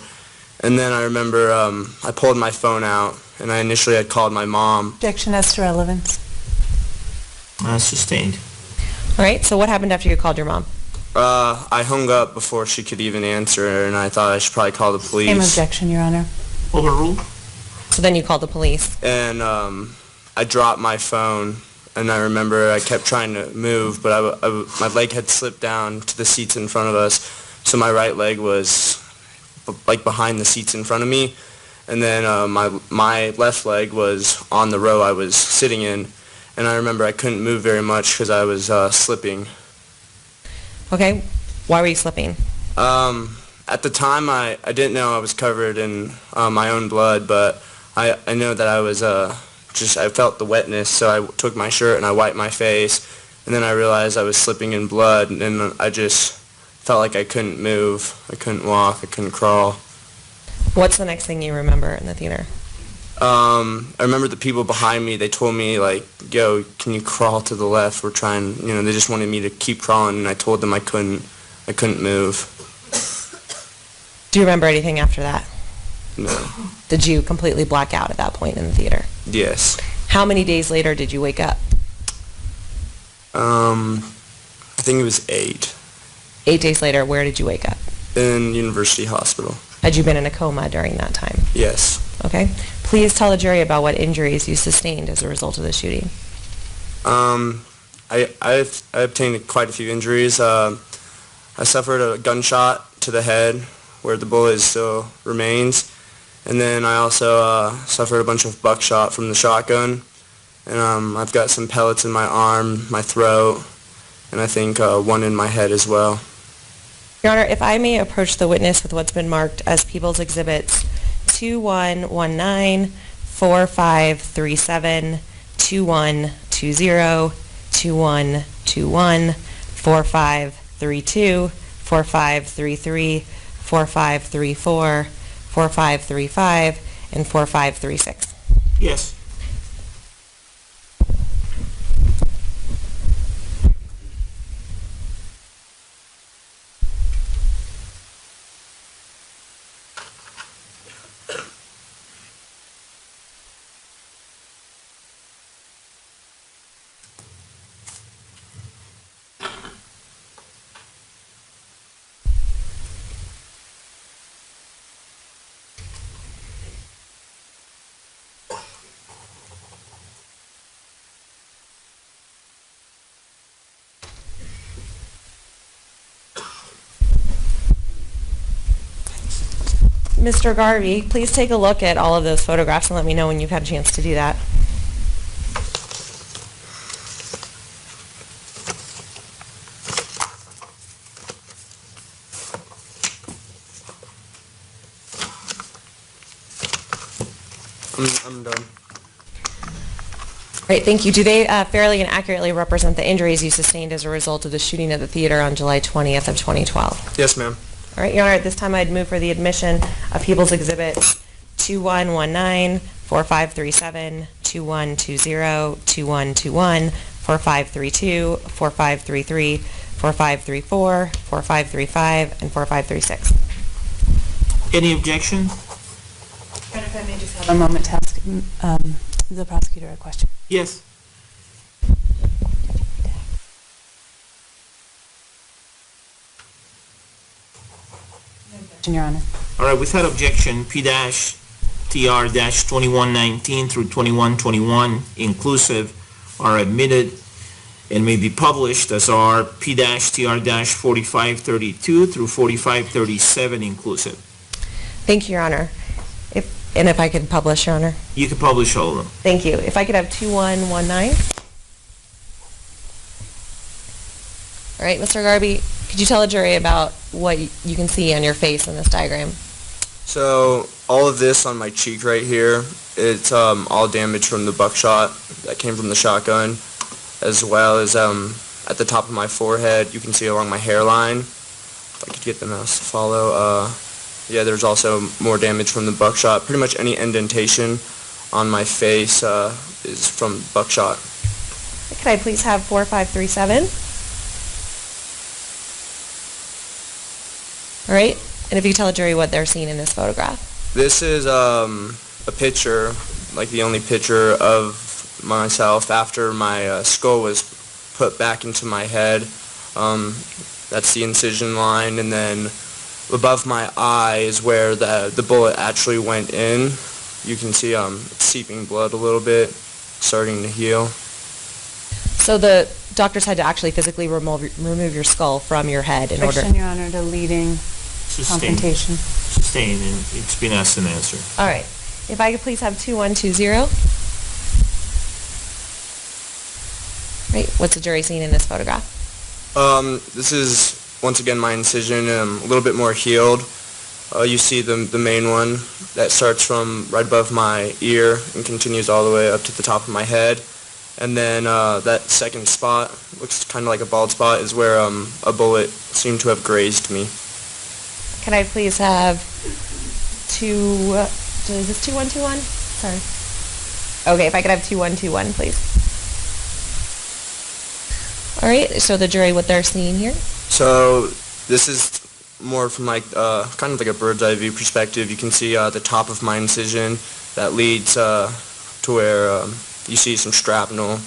And then I remember I pulled my phone out, and I initially had called my mom. Objection as to relevance. Sustained. All right, so what happened after you called your mom? I hung up before she could even answer, and I thought I should probably call the police. Same objection, Your Honor. Overruled. So then you called the police. And I dropped my phone, and I remember I kept trying to move, but my leg had slipped down to the seats in front of us, so my right leg was like behind the seats in front of me, and then my left leg was on the row I was sitting in, and I remember I couldn't move very much because I was slipping. Okay, why were you slipping? At the time, I didn't know I was covered in my own blood, but I know that I was I felt the wetness, so I took my shirt and I wiped my face, and then I realized I was slipping in blood, and then I just felt like I couldn't move, I couldn't walk, I couldn't crawl. What's the next thing you remember in the theater? I remember the people behind me, they told me, like, yo, can you crawl to the left? We're trying, they just wanted me to keep crawling, and I told them I couldn't move. Do you remember anything after that? No. Did you completely black out at that point in the theater? Yes. How many days later did you wake up? I think it was 8. 8 days later, where did you wake up? In University Hospital. Had you been in a coma during that time? Yes. Okay. Please tell the jury about what injuries you sustained as a result of the shooting. I obtained quite a few injuries. I suffered a gunshot to the head where the bullet still remains. And then I also suffered a bunch of buckshot from the shotgun. And I've got some pellets in my arm, my throat, and I think one in my head as well. Your Honor, if I may approach the witness with what's been marked as People's Exhibits 2119, 4537, 2120, 2121, 4532, 4533, 4534, 4535, and 4536. Yes. Mr. Garvey, please take a look at all of those photographs and let me know when you've had a chance to do that. I'm done. Great, thank you. Do they fairly and accurately represent the injuries you sustained as a result of the shooting at the theater on July 20th of 2012? Yes, ma'am. All right, Your Honor, at this time I'd move for the admission of People's Exhibits 2119, 4537, 2120, 2121, 4532, 4533, 4534, 4535, and 4536. Any objection? If I may just have a moment to ask the prosecutor a question. Yes. Your Honor. All right, without objection, P-TR-2119 through 2121 inclusive are admitted and may be published, as are P-TR-4532 through 4537 inclusive. Thank you, Your Honor. If I could publish, Your Honor. You can publish all of them. Thank you. If I could have 2119. All right, Mr. Garvey, could you tell the jury about what you can see on your face in this diagram? So all of this on my cheek right here, it's all damage from the buckshot that came from the shotgun, as well as at the top of my forehead, you can see along my hairline. If I could get the mouse to follow. Yeah, there's also more damage from the buckshot. Pretty much any indentation on my face is from buckshot. Could I please have 4537? All right, and if you tell the jury what they're seeing in this photograph. This is a picture, like the only picture of myself after my skull was put back into my head. That's the incision line, and then above my eye is where the bullet actually went in. You can see it's seeping blood a little bit, starting to heal. So the doctors had to actually physically remove your skull from your head in order. Objection, Your Honor, to leading Sustained. confrontation. Sustained, and it's been asked and answered. All right. If I could please have 2120. Right. What's the jury seeing in this photograph? This is once again my incision, a little bit more healed. You see the main one that starts from right above my ear and continues all the way up to the top of my head. And then that second spot, looks kind of like a bald spot, is where a bullet seemed to have grazed me. Can I please have is this 2121? Sorry. Okay, if I could have 2121, please. All right, so the jury, what they're seeing here? So this is more from like kind of like a bird's eye view perspective. You can see the top of my incision that leads to where you see some shrapnel,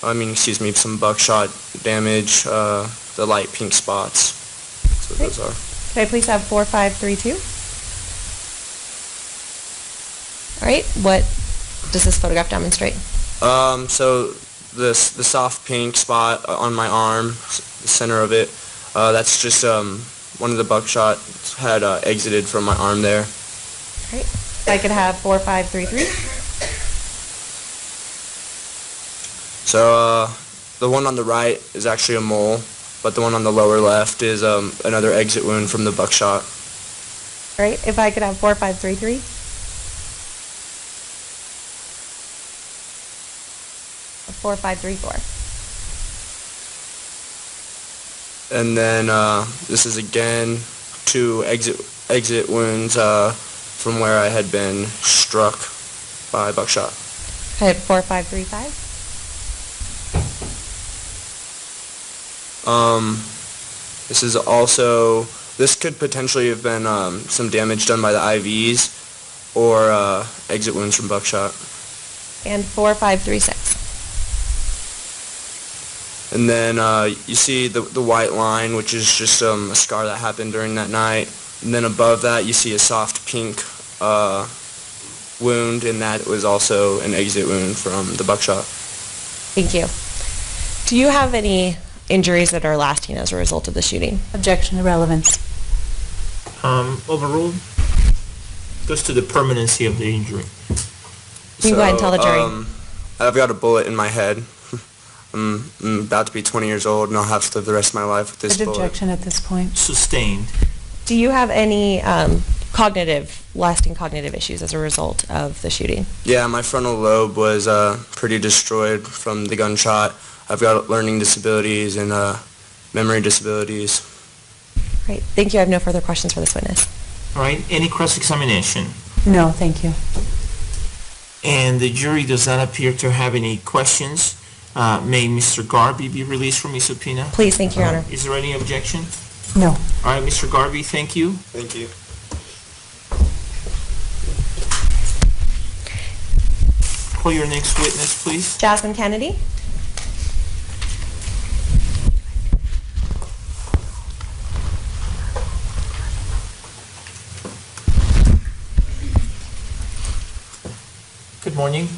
some buckshot damage, the light pink spots. That's what those are. Can I please have 4532? All right, what does this photograph demonstrate? So the soft pink spot on my arm, the center of it, that's just one of the buckshots had exited from my arm there. All right, if I could have 4533. So the one on the right is actually a mole, but the one on the lower left is another exit wound from the buckshot. All right, if I could have 4533. Or 4534. And then this is again two exit wounds from where I had been struck by buckshot. I had 4535. This could potentially have been some damage done by the IVs or exit wounds from buckshot. And 4536. And then you see the white line, which is just a scar that happened during that night. And then above that, you see a soft pink wound, and that was also an exit wound from the buckshot. Thank you. Do you have any injuries that are lasting as a result of the shooting? Objection to relevance. Overruled. Goes to the permanency of the injury. You can go ahead and tell the jury. I've got a bullet in my head. I'm about to be 20 years old, and I'll have to live the rest of my life with this bullet. Objection at this point. Sustained. Do you have any lasting cognitive issues as a result of the shooting? Yeah, my frontal lobe was pretty destroyed from the gunshot. I've got learning disabilities and memory disabilities. Great. Thank you. I have no further questions for this witness. All right, any cross-examination? No, thank you. And the jury does not appear to have any questions. May Mr. Garby be released from his subpoena? Please, thank you, Your Honor. Is there any objection? No. All right, Mr. Garby, thank you. Thank you. Call your next witness, please. Jasmine Kennedy. Good morning.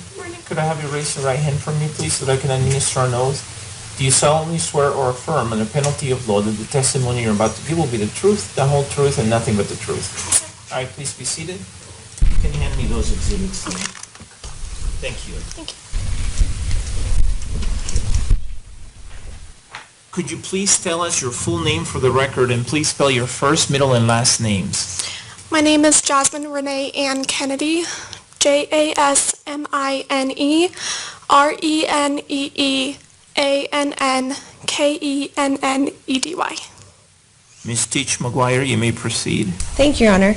Could I have you raise your right hand for me, please, so that I can administer an oath? Do you solemnly swear or affirm under penalty of law that the testimony you're about to give will be the truth, the whole truth, and nothing but the truth? All right, please be seated. Can you hand me those exhibits? Thank you. Thank you. Could you please tell us your full name for the record, and please spell your first, middle, and last names? My name is Jasmine Renee Ann Kennedy, JasmineReneeAnnenKennedy. Ms. Teach McGuire, you may proceed. Thank you, Your Honor.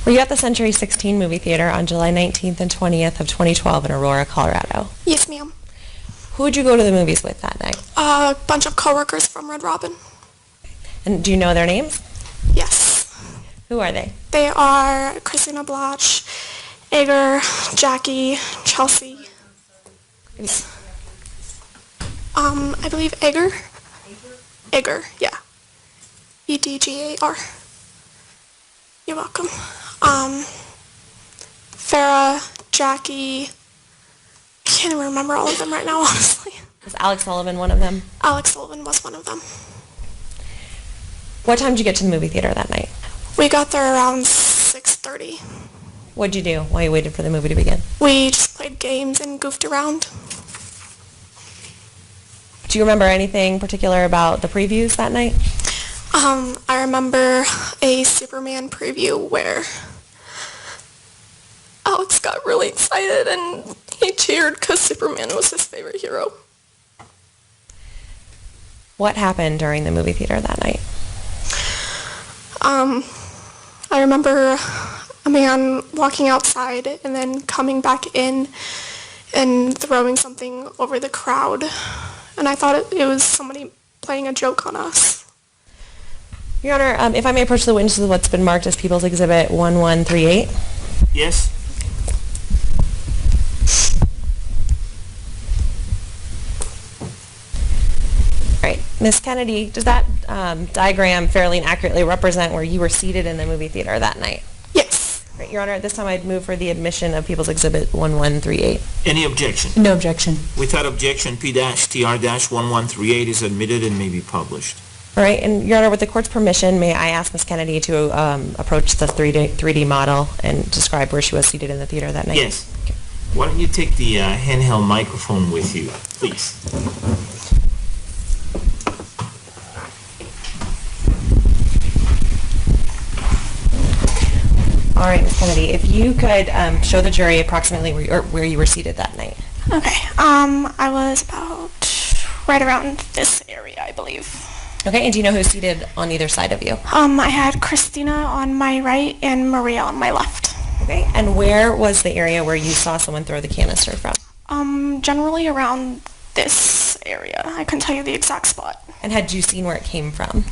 Were you at the Century 16 movie theater on July 19th and 20th of 2012 in Aurora, Colorado? Yes, ma'am. Who would you go to the movies with that night? A bunch of coworkers from Red Robin. And do you know their names? Yes. Who are they? They are Christina Blotch, Edgar, Jackie, Chelsea. I believe Edgar. Edgar, yeah. Edgar. You're welcome. Farah, Jackie. I can't even remember all of them right now, honestly. Was Alex Sullivan one of them? Alex Sullivan was one of them. What time did you get to the movie theater that night? We got there around 6:30. What'd you do while you waited for the movie to begin? We just played games and goofed around. Do you remember anything particular about the previews that night? I remember a Superman preview where Alex got really excited and he cheered because Superman was his favorite hero. What happened during the movie theater that night? I remember a man walking outside and then coming back in and throwing something over the crowd. And I thought it was somebody playing a joke on us. Your Honor, if I may approach the witnesses of what's been marked as People's Exhibit 1138. Yes? All right. Ms. Kennedy, does that diagram fairly and accurately represent where you were seated in the movie theater that night? Yes. Right, Your Honor, at this time I'd move for the admission of People's Exhibit 1138. Any objection? No objection. Without objection, P-TR-1138 is admitted and may be published. All right, and Your Honor, with the court's permission, may I ask Ms. Kennedy to approach the 3D model and describe where she was seated in the theater that night? Yes. Why don't you take the handheld microphone with you, please? All right, Ms. Kennedy, if you could show the jury approximately where you were seated that night. Okay. I was about right around this area, I believe. Okay, and do you know who's seated on either side of you? I had Christina on my right and Maria on my left. Okay, and where was the area where you saw someone throw the canister from? Generally around this area. I couldn't tell you the exact spot. And had you seen where it came from?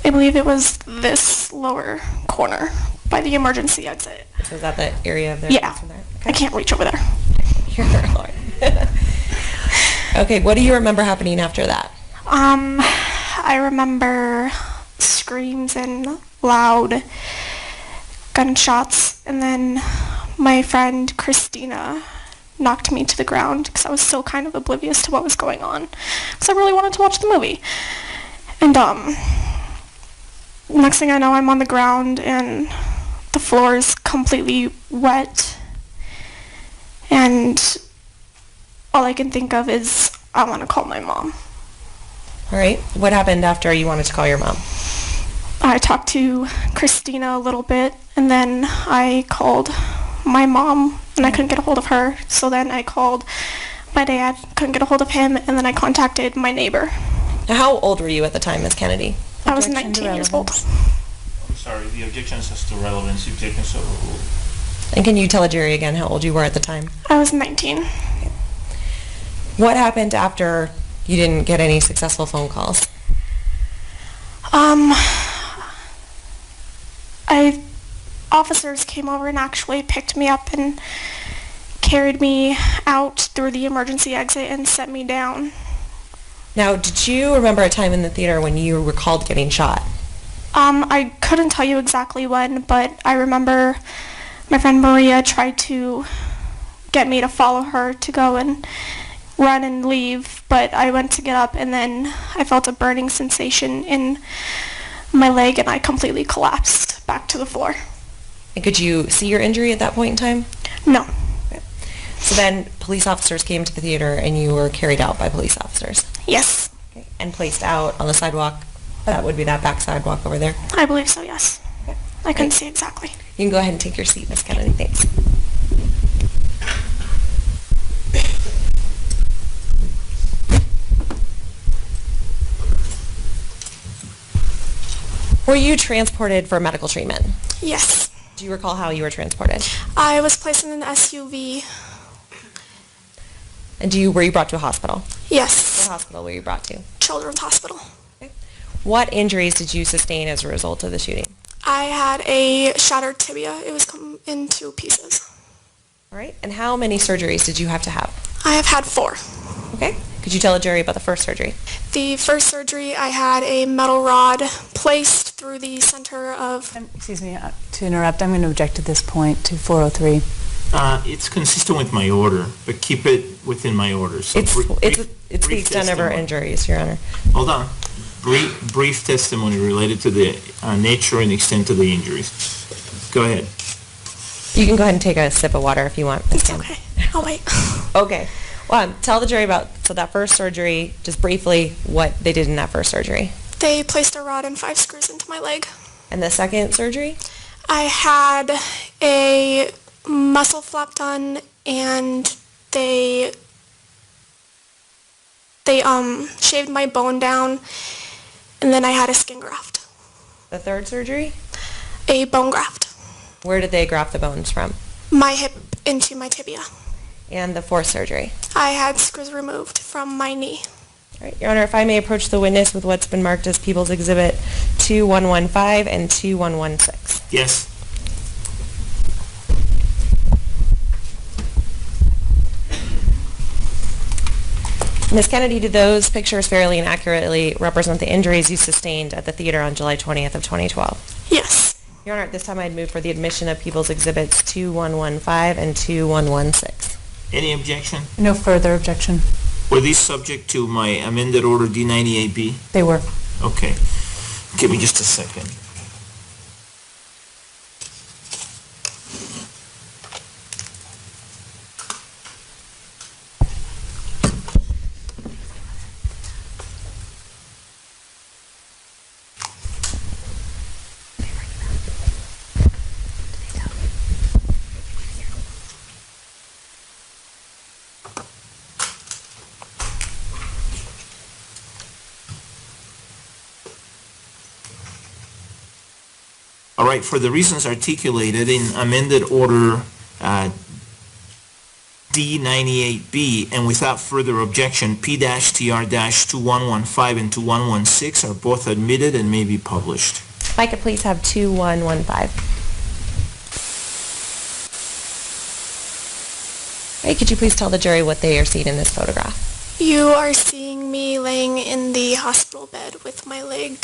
I believe it was this lower corner by the emergency exit. So is that the area of their Yeah. from there? I can't reach over there. You're Lord. Okay, what do you remember happening after that? I remember screams and loud gunshots, and then my friend Christina knocked me to the ground because I was still kind of oblivious to what was going on because I really wanted to watch the movie. And next thing I know, I'm on the ground and the floor is completely wet, and all I can think of is I want to call my mom. All right, what happened after you wanted to call your mom? I talked to Christina a little bit, and then I called my mom, and I couldn't get a hold of her. So then I called my dad, couldn't get a hold of him, and then I contacted my neighbor. Now, how old were you at the time, Ms. Kennedy? I was 19 years old. I'm sorry, the objection is to relevance. The objection is overruled. And can you tell a jury again how old you were at the time? I was 19. What happened after you didn't get any successful phone calls? Officers came over and actually picked me up and carried me out through the emergency exit and set me down. Now, did you remember a time in the theater when you recalled getting shot? I couldn't tell you exactly when, but I remember my friend Maria tried to get me to follow her to go and run and leave, but I went to get up and then I felt a burning sensation in my leg and I completely collapsed back to the floor. And could you see your injury at that point in time? No. Okay. So then police officers came to the theater and you were carried out by police officers? Yes. Okay. And placed out on the sidewalk? That would be that back sidewalk over there? I believe so, yes. Okay. I couldn't see exactly. You can go ahead and take your seat, Ms. Kennedy. Thanks. Were you transported for medical treatment? Yes. Do you recall how you were transported? I was placed in an SUV. And were you brought to a hospital? Yes. What hospital were you brought to? Children's Hospital. Okay. What injuries did you sustain as a result of the shooting? I had a shattered tibia. It was come in 2 pieces. All right. And how many surgeries did you have to have? I have had 4. Okay. Could you tell the jury about the first surgery? The first surgery, I had a metal rod placed through the center of... Excuse me, to interrupt, I'm going to object at this point to 403. It's consistent with my order, but keep it within my order. So It's the extent of our testimony. injuries, Your Honor. Hold on. Brief testimony related to the nature and extent of the injuries. Go ahead. You can go ahead and take a sip of water if you want, Ms. It's Kim. okay. I'll wait. Okay. Well, tell the jury about, so that first surgery, just briefly, what they did in that first surgery. They placed a rod and 5 screws into my leg. And the second surgery? I had a muscle flap done, and they shaved my bone down, and then I had a skin graft. The third surgery? A bone graft. Where did they graft the bones from? My hip into my tibia. And the fourth surgery? I had screws removed from my knee. All right, Your Honor, if I may approach the witness with what's been marked as People's Exhibit 2115 and 2116. Yes. Ms. Kennedy, do those pictures fairly and accurately represent the injuries you sustained at the theater on July 20th of 2012? Yes. Your Honor, at this time I'd move for the admission of People's Exhibits 2115 and 2116. Any objection? No further objection. Were these subject to my amended order D98B? They were. Okay. Give me just a second. All right, for the reasons articulated in amended order D98B, and without further objection, P-TR-2115 and 2116 are both admitted and may be published. If I could please have 2115. All right, could you please tell the jury what they are seeing in this photograph? You are seeing me laying in the hospital bed with my leg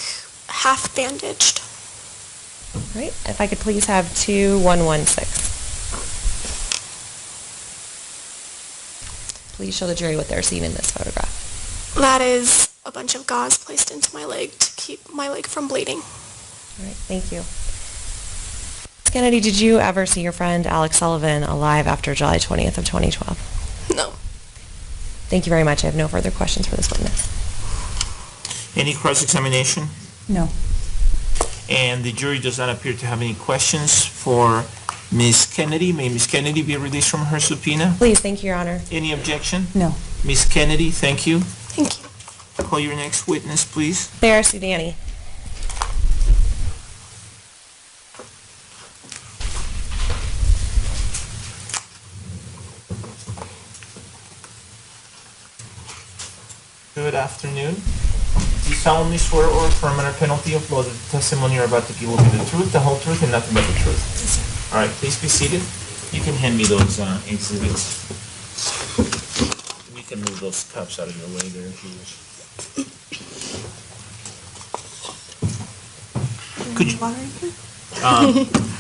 half bandaged. All right, if I could please have 2116. Please show the jury what they're seeing in this photograph. That is a bunch of gauze placed into my leg to keep my leg from bleeding. All right, thank you. Ms. Kennedy, did you ever see your friend Alex Sullivan alive after July 20th of 2012? No. Thank you very much. I have no further questions for this witness. Any cross-examination? No. And the jury does not appear to have any questions for Ms. Kennedy. May Ms. Kennedy be released from her subpoena? Please, thank you, Your Honor. Any objection? No. Ms. Kennedy, thank you. Thank you. Call your next witness, please. Bear Sudani. Good afternoon. Do you solemnly swear or affirm under penalty of law that the testimony you're about to give will be the truth, the whole truth, and nothing but the truth? Yes, sir. All right, please be seated. You can hand me those exhibits. We can move those cups out of your way there if you wish. Could you, Water in here?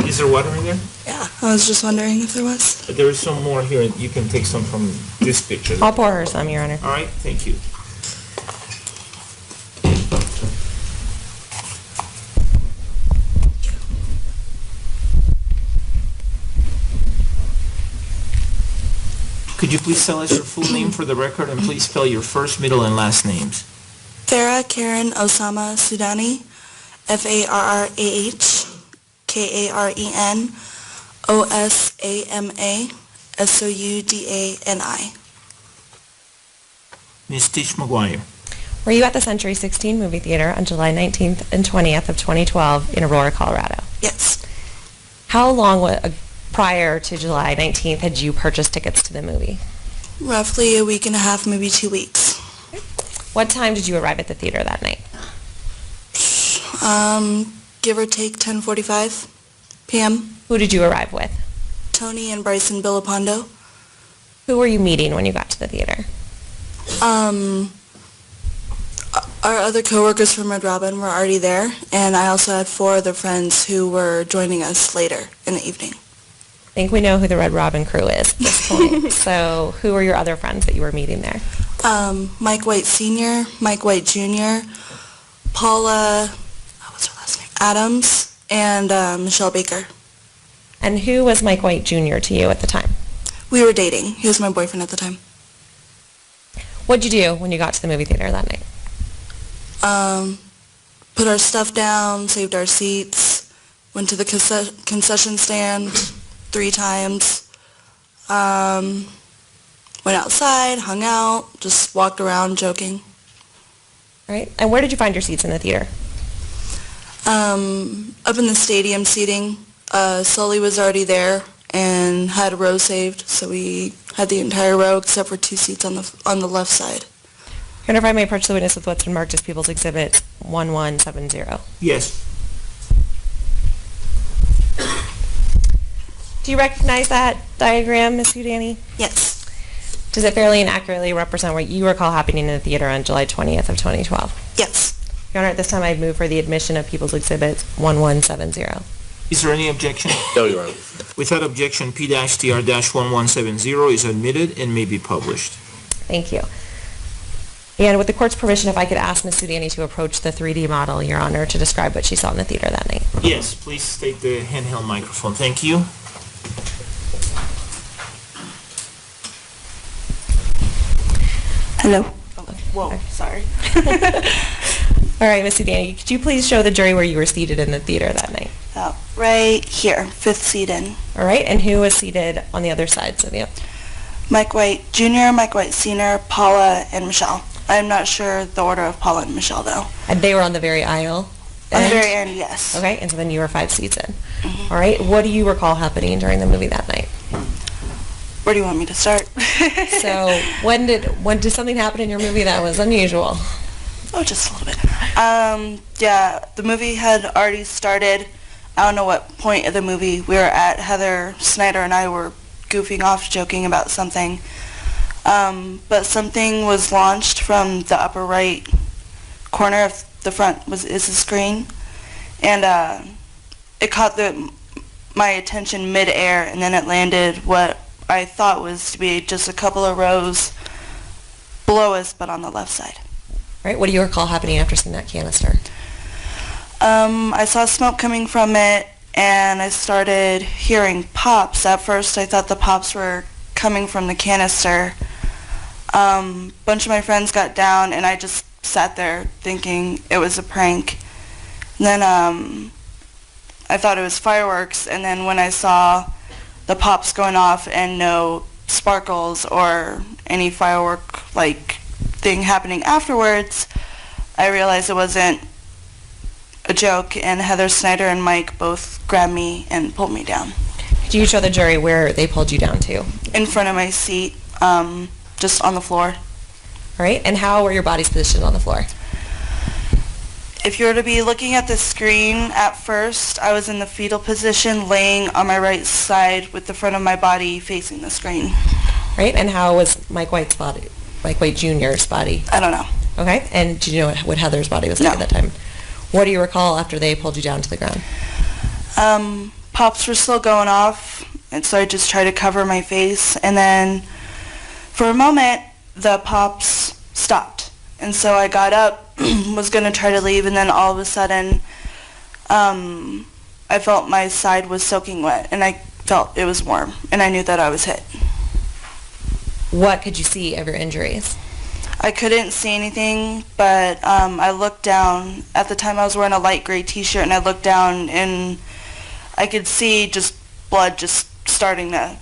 is there water in there? Yeah, I was just wondering if there was. There is some more here. You can take some from this picture. I'll pour her some, Your Honor. All right, thank you. Could you please tell us your full name for the record, and please spell your first, middle, and last names? Farah Karen Osama Sudani, Farrah KarenOsamaSoudani. Ms. Tish McGuire. Were you at the Century 16 movie theater on July 19th and 20th of 2012 in Aurora, Colorado? Yes. How long prior to July 19th had you purchased tickets to the movie? Roughly a week and a half, maybe 2 weeks. What time did you arrive at the theater that night? Give or take 10:45 p.m. Who did you arrive with? Tony and Bryson Billapondo. Who were you meeting when you got to the theater? Our other coworkers from Red Robin were already there, and I also had 4 other friends who were joining us later in the evening. I think we know who the Red Robin crew is at this point. So who were your other friends that you were meeting there? Mike White Sr., Mike White Jr., Paula, what's her last name? Adams, and Michelle Baker. And who was Mike White Jr. to you at the time? We were dating. He was my boyfriend at the time. What'd you do when you got to the movie theater that night? Put our stuff down, saved our seats, went to the concession stand 3 times, went outside, hung out, just walked around joking. All right. And where did you find your seats in the theater? Up in the stadium seating. Sully was already there and had a row saved, so we had the entire row except for 2 seats on the left side. Your Honor, if I may approach the witness with what's been marked as People's Exhibit 1170. Yes. Do you recognize that diagram, Ms. Udani? Yes. Does it fairly and accurately represent what you recall happening in the theater on July 20th of 2012? Yes. Your Honor, at this time I move for the admission of People's Exhibit 1170. Is there any objection? No, Your Honor. Without objection, P-TR-1170 is admitted and may be published. Thank you. And with the court's permission, if I could ask Ms. Udani to approach the 3D model, Your Honor, to describe what she saw in the theater that night. Yes, please take the handheld microphone. Thank you. Hello. Whoa, sorry. All right, Ms. Udani, could you please show the jury where you were seated in the theater that night? Right here, 5th seat in. All right, and who was seated on the other sides of you? Mike White Jr., Mike White Sr., Paula, and Michelle. I'm not sure the order of Paula and Michelle, though. And they were on the very aisle? On the very end, yes. Okay, and so then you were 5 seats in. All right, what do you recall happening during the movie that night? Where do you want me to start? So when did something happen in your movie that was unusual? Oh, just a little bit. Yeah, the movie had already started. I don't know what point of the movie we were at. Heather Snyder and I were goofing off, joking about something. But something was launched from the upper right corner of the front is the screen, and it caught my attention mid-air, and then it landed what I thought was to be just a couple of rows below us, but on the left side. All right, what do you recall happening after seeing that canister? I saw smoke coming from it, and I started hearing pops. At first, I thought the pops were coming from the canister. Bunch of my friends got down, and I just sat there thinking it was a prank. And then I thought it was fireworks, and then when I saw the pops going off and no sparkles or any firework-like thing happening afterwards, I realized it wasn't a joke, and Heather Snyder and Mike both grabbed me and pulled me down. Could you show the jury where they pulled you down to? In front of my seat, just on the floor. All right, and how were your bodies positioned on the floor? If you were to be looking at the screen at first, I was in the fetal position, laying on my right side with the front of my body facing the screen. Right, and how was Mike White's body, Mike White Jr.'s body? I don't know. Okay, and do you know what Heather's body was like at that time? What do you recall after they pulled you down to the ground? Pops were still going off, and so I just tried to cover my face, and then for a moment, the pops stopped. And so I got up, was going to try to leave, and then all of a sudden, I felt my side was soaking wet, and I felt it was warm, and I knew that I was hit. What could you see of your injuries? I couldn't see anything, but I looked down. At the time, I was wearing a light gray t-shirt, and I looked down, and I could see just blood just starting to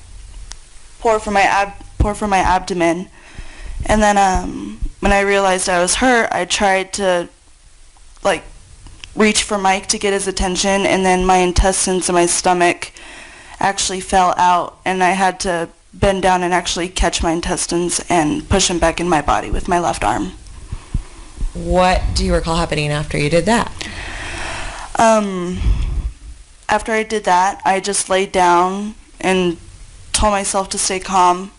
pour from my abdomen. And then when I realized I was hurt, I tried to like reach for Mike to get his attention, and then my intestines and my stomach actually fell out, and I had to bend down and actually catch my intestines and push them back in my body with my left arm. What do you recall happening after you did that? After I did that, I just laid down and told myself to stay calm.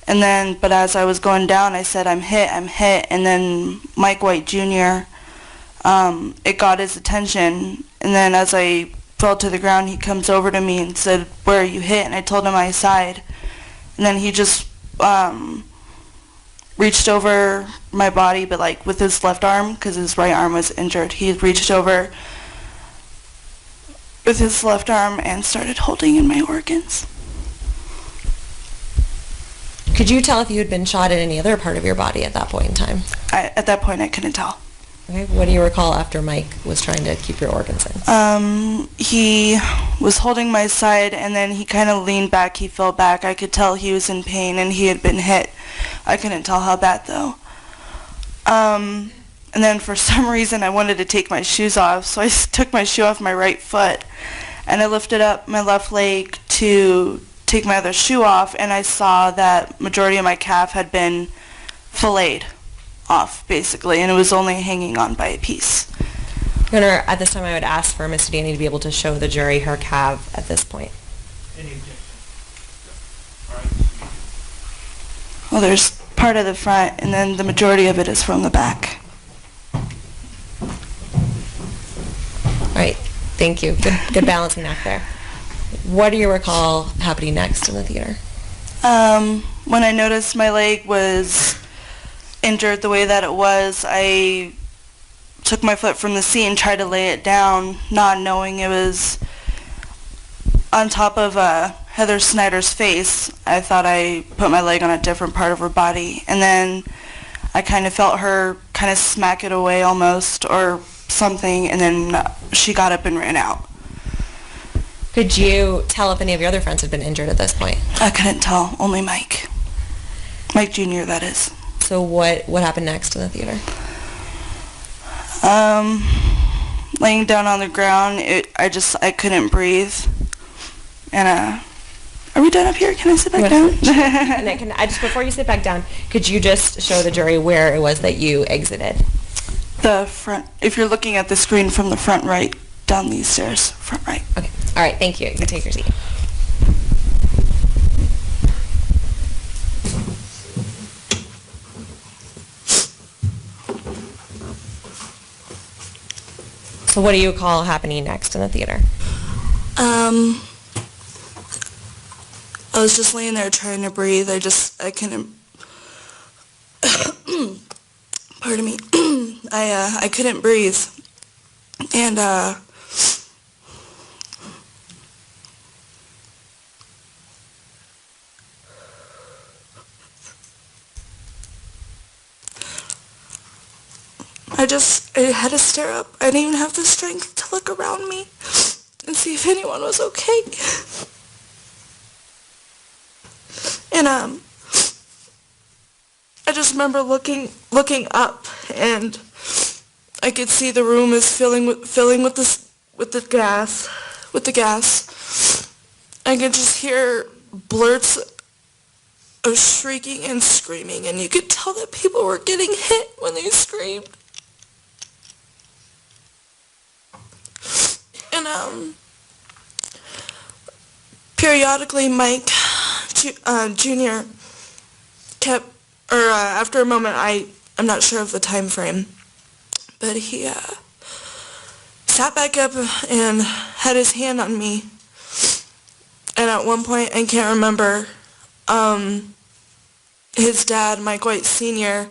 And then, but as I was going down, I said, I'm hit. And then Mike White Jr., it got his attention. And then as I fell to the ground, he comes over to me and said, where are you hit? And I told him my side. And then he just reached over my body, but like with his left arm, because his right arm was injured. He reached over with his left arm and started holding in my organs. Could you tell if you had been shot at any other part of your body at that point in time? At that point, I couldn't tell. Okay. What do you recall after Mike was trying to keep your organs in? He was holding my side, and then he kind of leaned back. He fell back. I could tell he was in pain, and he had been hit. I couldn't tell how bad, though. And then for some reason, I wanted to take my shoes off, so I took my shoe off my right foot, and I lifted up my left leg to take my other shoe off, and I saw that majority of my calf had been filleted off, basically, and it was only hanging on by a piece. Your Honor, at this time I would ask for Ms. Danny to be able to show the jury her calf at this point. Any objection? Well, there's part of the front, and then the majority of it is from the back. All right, thank you. Good balancing act there. What do you recall happening next in the theater? When I noticed my leg was injured the way that it was, I took my foot from the seat and tried to lay it down, not knowing it was on top of Heather Snyder's face. I thought I put my leg on a different part of her body, and then I kind of felt her kind of smack it away almost or something, and then she got up and ran out. Could you tell if any of your other friends had been injured at this point? I couldn't tell, only Mike. Mike Jr., that is. So what happened next in the theater? Laying down on the ground, I couldn't breathe. And are we done up here? Can I sit back down? And just before you sit back down, could you just show the jury where it was that you exited? The front. If you're looking at the screen from the front right, down these stairs, front right. Okay. All right. Thank you. You can take your seat. So what do you recall happening next in the theater? I was just laying there trying to breathe. I couldn't, pardon me, I couldn't breathe. And, I had to stare up. I didn't even have the strength to look around me and see if anyone was okay. And I just remember looking up, and I could see the room is filling with the gas. I could just hear blurts of shrieking and screaming, and you could tell that people were getting hit when they screamed. And periodically Mike Jr. kept, after a moment, I'm not sure of the time frame, but he sat back up and had his hand on me. And at one point, I can't remember, his dad, Mike White Sr.,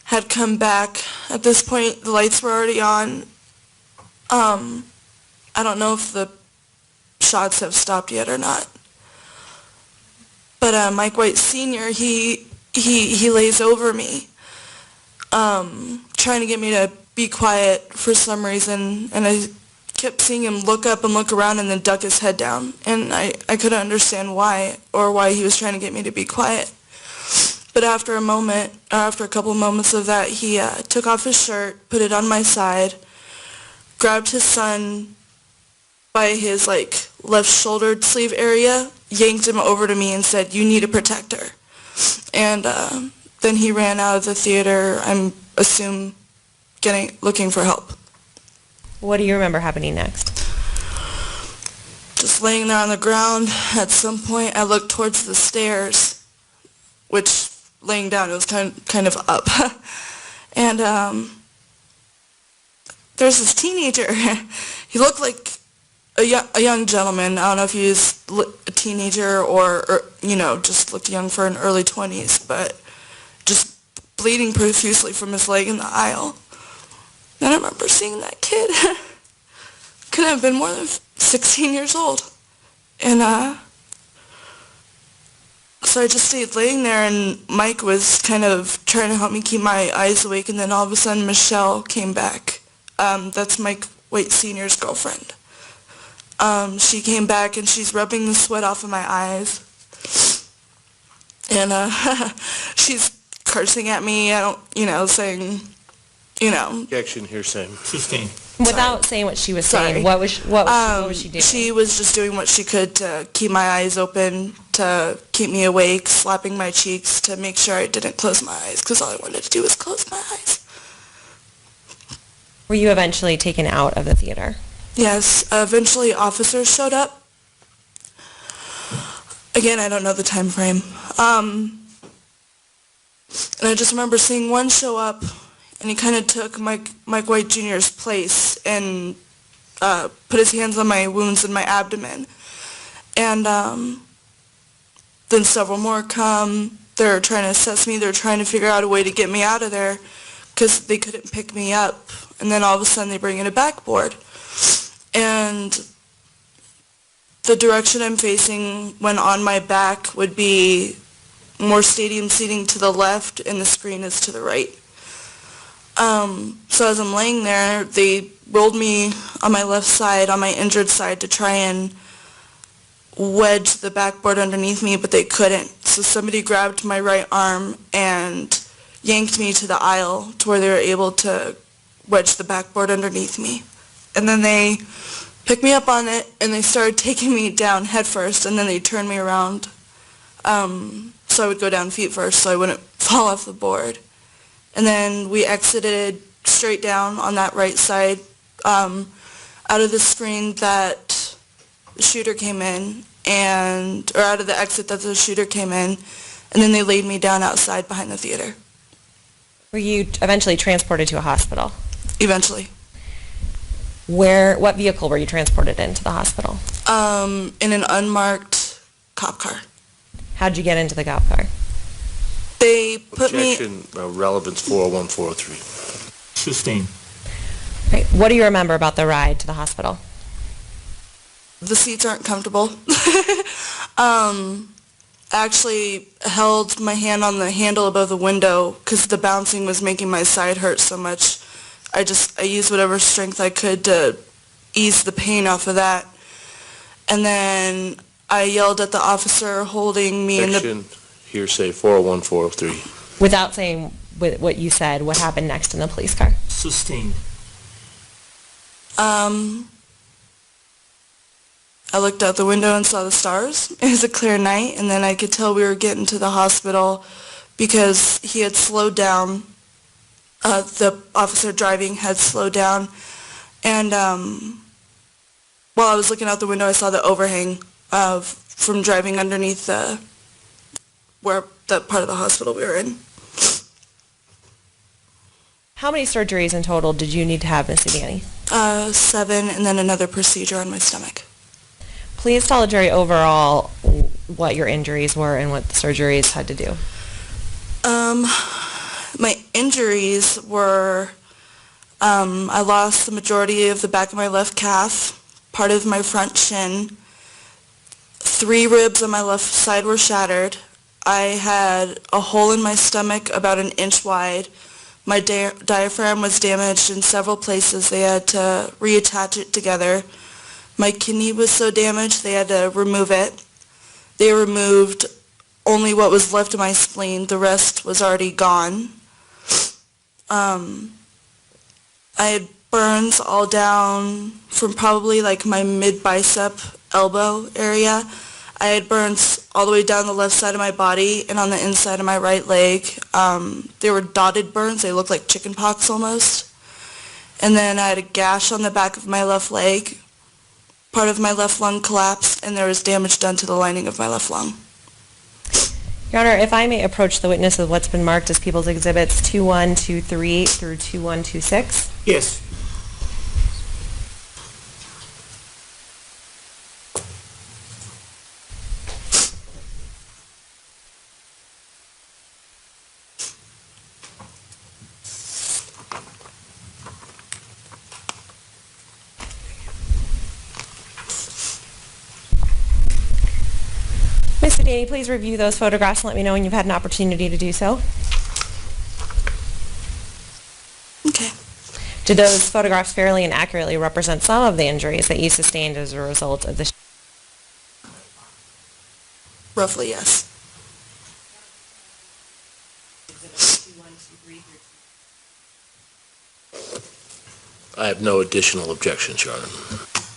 had come back. At this point, the lights were already on. I don't know if the shots have stopped yet or not. But Mike White Sr., he lays over me, trying to get me to be quiet for some reason, and I kept seeing him look up and look around and then duck his head down. And I couldn't understand why, or why he was trying to get me to be quiet. But after a couple of moments of that, he took off his shirt, put it on my side, grabbed his son by his left shoulder sleeve area, yanked him over to me and said, "You need a protector." And then he ran out of the theater, I'm assume looking for help. What do you remember happening next? Just laying there on the ground. At some point, I looked towards the stairs, which laying down, it was kind of up. And there's this teenager. He looked like a young gentleman. I don't know if he was a teenager or just looked young for an early 20s, but just bleeding profusely from his leg in the aisle. Then I remember seeing that kid. Couldn't have been more than 16 years old. And so I just stayed laying there, and Mike was kind of trying to help me keep my eyes awake, and then all of a sudden Michelle came back. That's Mike White Sr.'s girlfriend. She came back, and she's rubbing the sweat off of my eyes. And she's cursing at me, saying, Objection, hearsay. Sustained. Without saying what she was saying, what was she doing? She was just doing what she could to keep my eyes open, to keep me awake, slapping my cheeks to make sure I didn't close my eyes, because all I wanted to do was close my eyes. Were you eventually taken out of the theater? Yes, eventually officers showed up. Again, I don't know the time frame. And I just remember seeing one show up, and he kind of took Mike White Jr.'s place and put his hands on my wounds in my abdomen. And then several more come. They're trying to assess me. They're trying to figure out a way to get me out of there because they couldn't pick me up. And then all of a sudden they bring in a backboard. And the direction I'm facing when on my back would be more stadium seating to the left, and the screen is to the right. So as I'm laying there, they rolled me on my left side, on my injured side, to try and wedge the backboard underneath me, but they couldn't. So somebody grabbed my right arm and yanked me to the aisle to where they were able to wedge the backboard underneath me. And then they picked me up on it, and they started taking me down head first, and then they turned me around. So I would go down feet first so I wouldn't fall off the board. And then we exited straight down on that right side out of the screen that the shooter came in, or out of the exit that the shooter came in, and then they laid me down outside behind the theater. Were you eventually transported to a hospital? Eventually. What vehicle were you transported into the hospital? In an unmarked cop car. How'd you get into the cop car? They put Objection, relevance 401-403. Sustained. Right. What do you remember about the ride to the hospital? The seats aren't comfortable. I actually held my hand on the handle above the window because the bouncing was making my side hurt so much. I used whatever strength I could to ease the pain off of that. And then I yelled at the officer holding me in the... Objection, hearsay 401-403. Without saying what you said, what happened next in the police car? Sustained. I looked out the window and saw the stars. It was a clear night, and then I could tell we were getting to the hospital because he had slowed down. The officer driving had slowed down, and while I was looking out the window, I saw the overhang from driving underneath the part of the hospital we were in. How many surgeries in total did you need to have, Miss Danny? 7, and then another procedure on my stomach. Please tell the jury overall what your injuries were and what the surgeries had to do. My injuries were, I lost the majority of the back of my left calf, part of my front shin. 3 ribs on my left side were shattered. I had a hole in my stomach about 1 inch wide. My diaphragm was damaged in several places. They had to reattach it together. My kidney was so damaged they had to remove it. They removed only what was left of my spleen. The rest was already gone. I had burns all down from probably like my mid-bicep elbow area. I had burns all the way down the left side of my body and on the inside of my right leg. They were dotted burns. They looked like chicken pox almost. And then I had a gash on the back of my left leg. Part of my left lung collapsed, and there was damage done to the lining of my left lung. Your Honor, if I may approach the witness with what's been marked as People's Exhibits 2123 through 2126. Yes. Ms. Sedani, please review those photographs and let me know when you've had an opportunity to do so. Okay. Do those photographs fairly and accurately represent some of the injuries that you sustained as a result of the... Roughly, yes. I have no additional objections, Your Honor.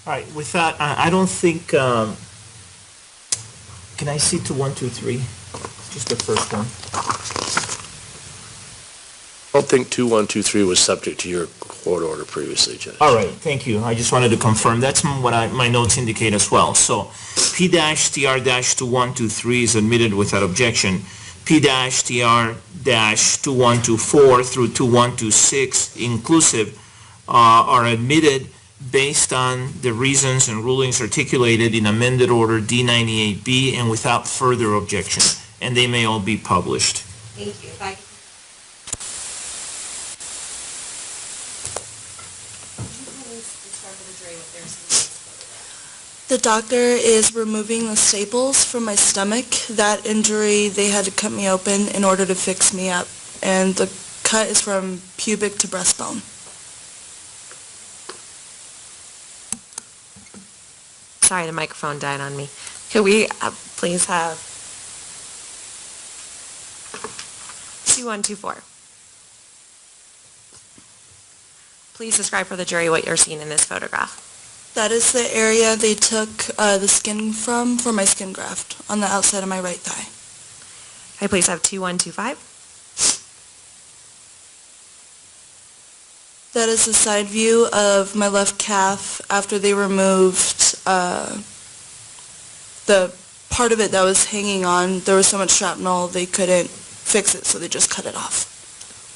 All right, with that, I don't think, can I see to 123? Just the first one. I don't think 2123 was subject to your court order previously, Judge. All right, thank you. I just wanted to confirm. That's what my notes indicate as well. So P-TR-2123 is admitted without objection. P-TR-2124 through 2126 inclusive are admitted based on the reasons and rulings articulated in amended order D98B and without further objection. And they may all be published. Thank you. If I could... The doctor is removing the staples from my stomach. That injury, they had to cut me open in order to fix me up. And the cut is from pubic to breastbone. Sorry, the microphone died on me. Could we please have 2124? Please describe for the jury what you're seeing in this photograph. That is the area they took the skin from for my skin graft on the outside of my right thigh. Can I please have 2125? That is the side view of my left calf after they removed the part of it that was hanging on. There was so much shrapnel they couldn't fix it, so they just cut it off.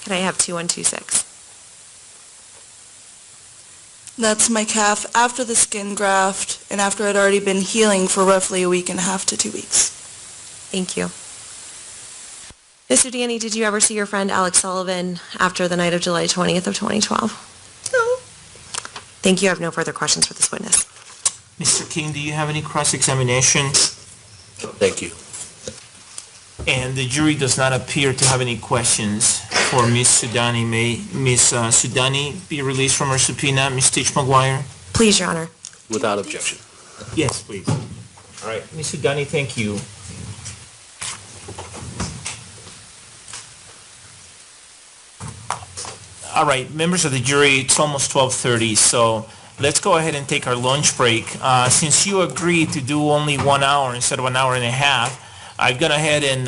Can I have 2126? That's my calf after the skin graft and after it had already been healing for roughly a week and a half to 2 weeks. Thank you. Mr. Danny, did you ever see your friend Alex Sullivan after the night of July 20th of 2012? No. Thank you. I have no further questions for this witness. Mr. King, do you have any cross-examination? Thank you. And the jury does not appear to have any questions for Ms. Sudani. May Ms. Sudani be released from her subpoena? Ms. Stitch-McGuire? Please, Your Honor. Without objection. Yes, please. All right, Ms. Sudani, thank you. All right, members of the jury, it's almost 12:30, so let's go ahead and take our lunch break. Since you agreed to do only 1 hour instead of an hour and a half, I've gone ahead and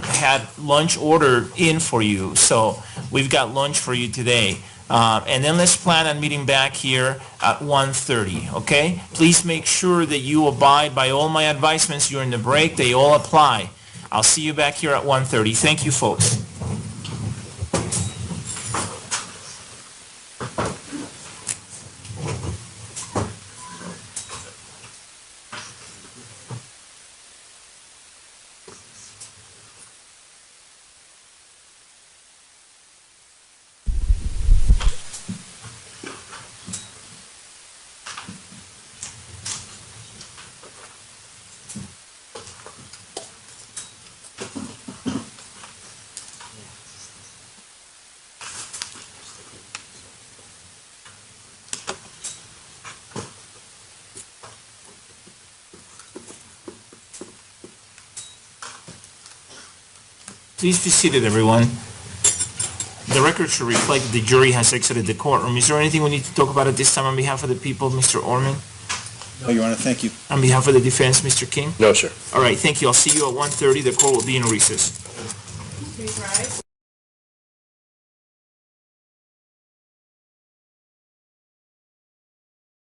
had lunch ordered in for you. So we've got lunch for you today. And then let's plan on meeting back here at 1:30, okay? Please make sure that you abide by all my advisements during the break. They all apply. I'll see you back here at 1:30. Thank you, folks. Please be seated, everyone. The record should reflect the jury has exited the courtroom. Is there anything we need to talk about at this time on behalf of the people, Mr. Orman? No, Your Honor, thank you. On behalf of the defense, Mr. King? No, sir. All right, thank you. I'll see you at 1:30. The court will be in recess. Please rise.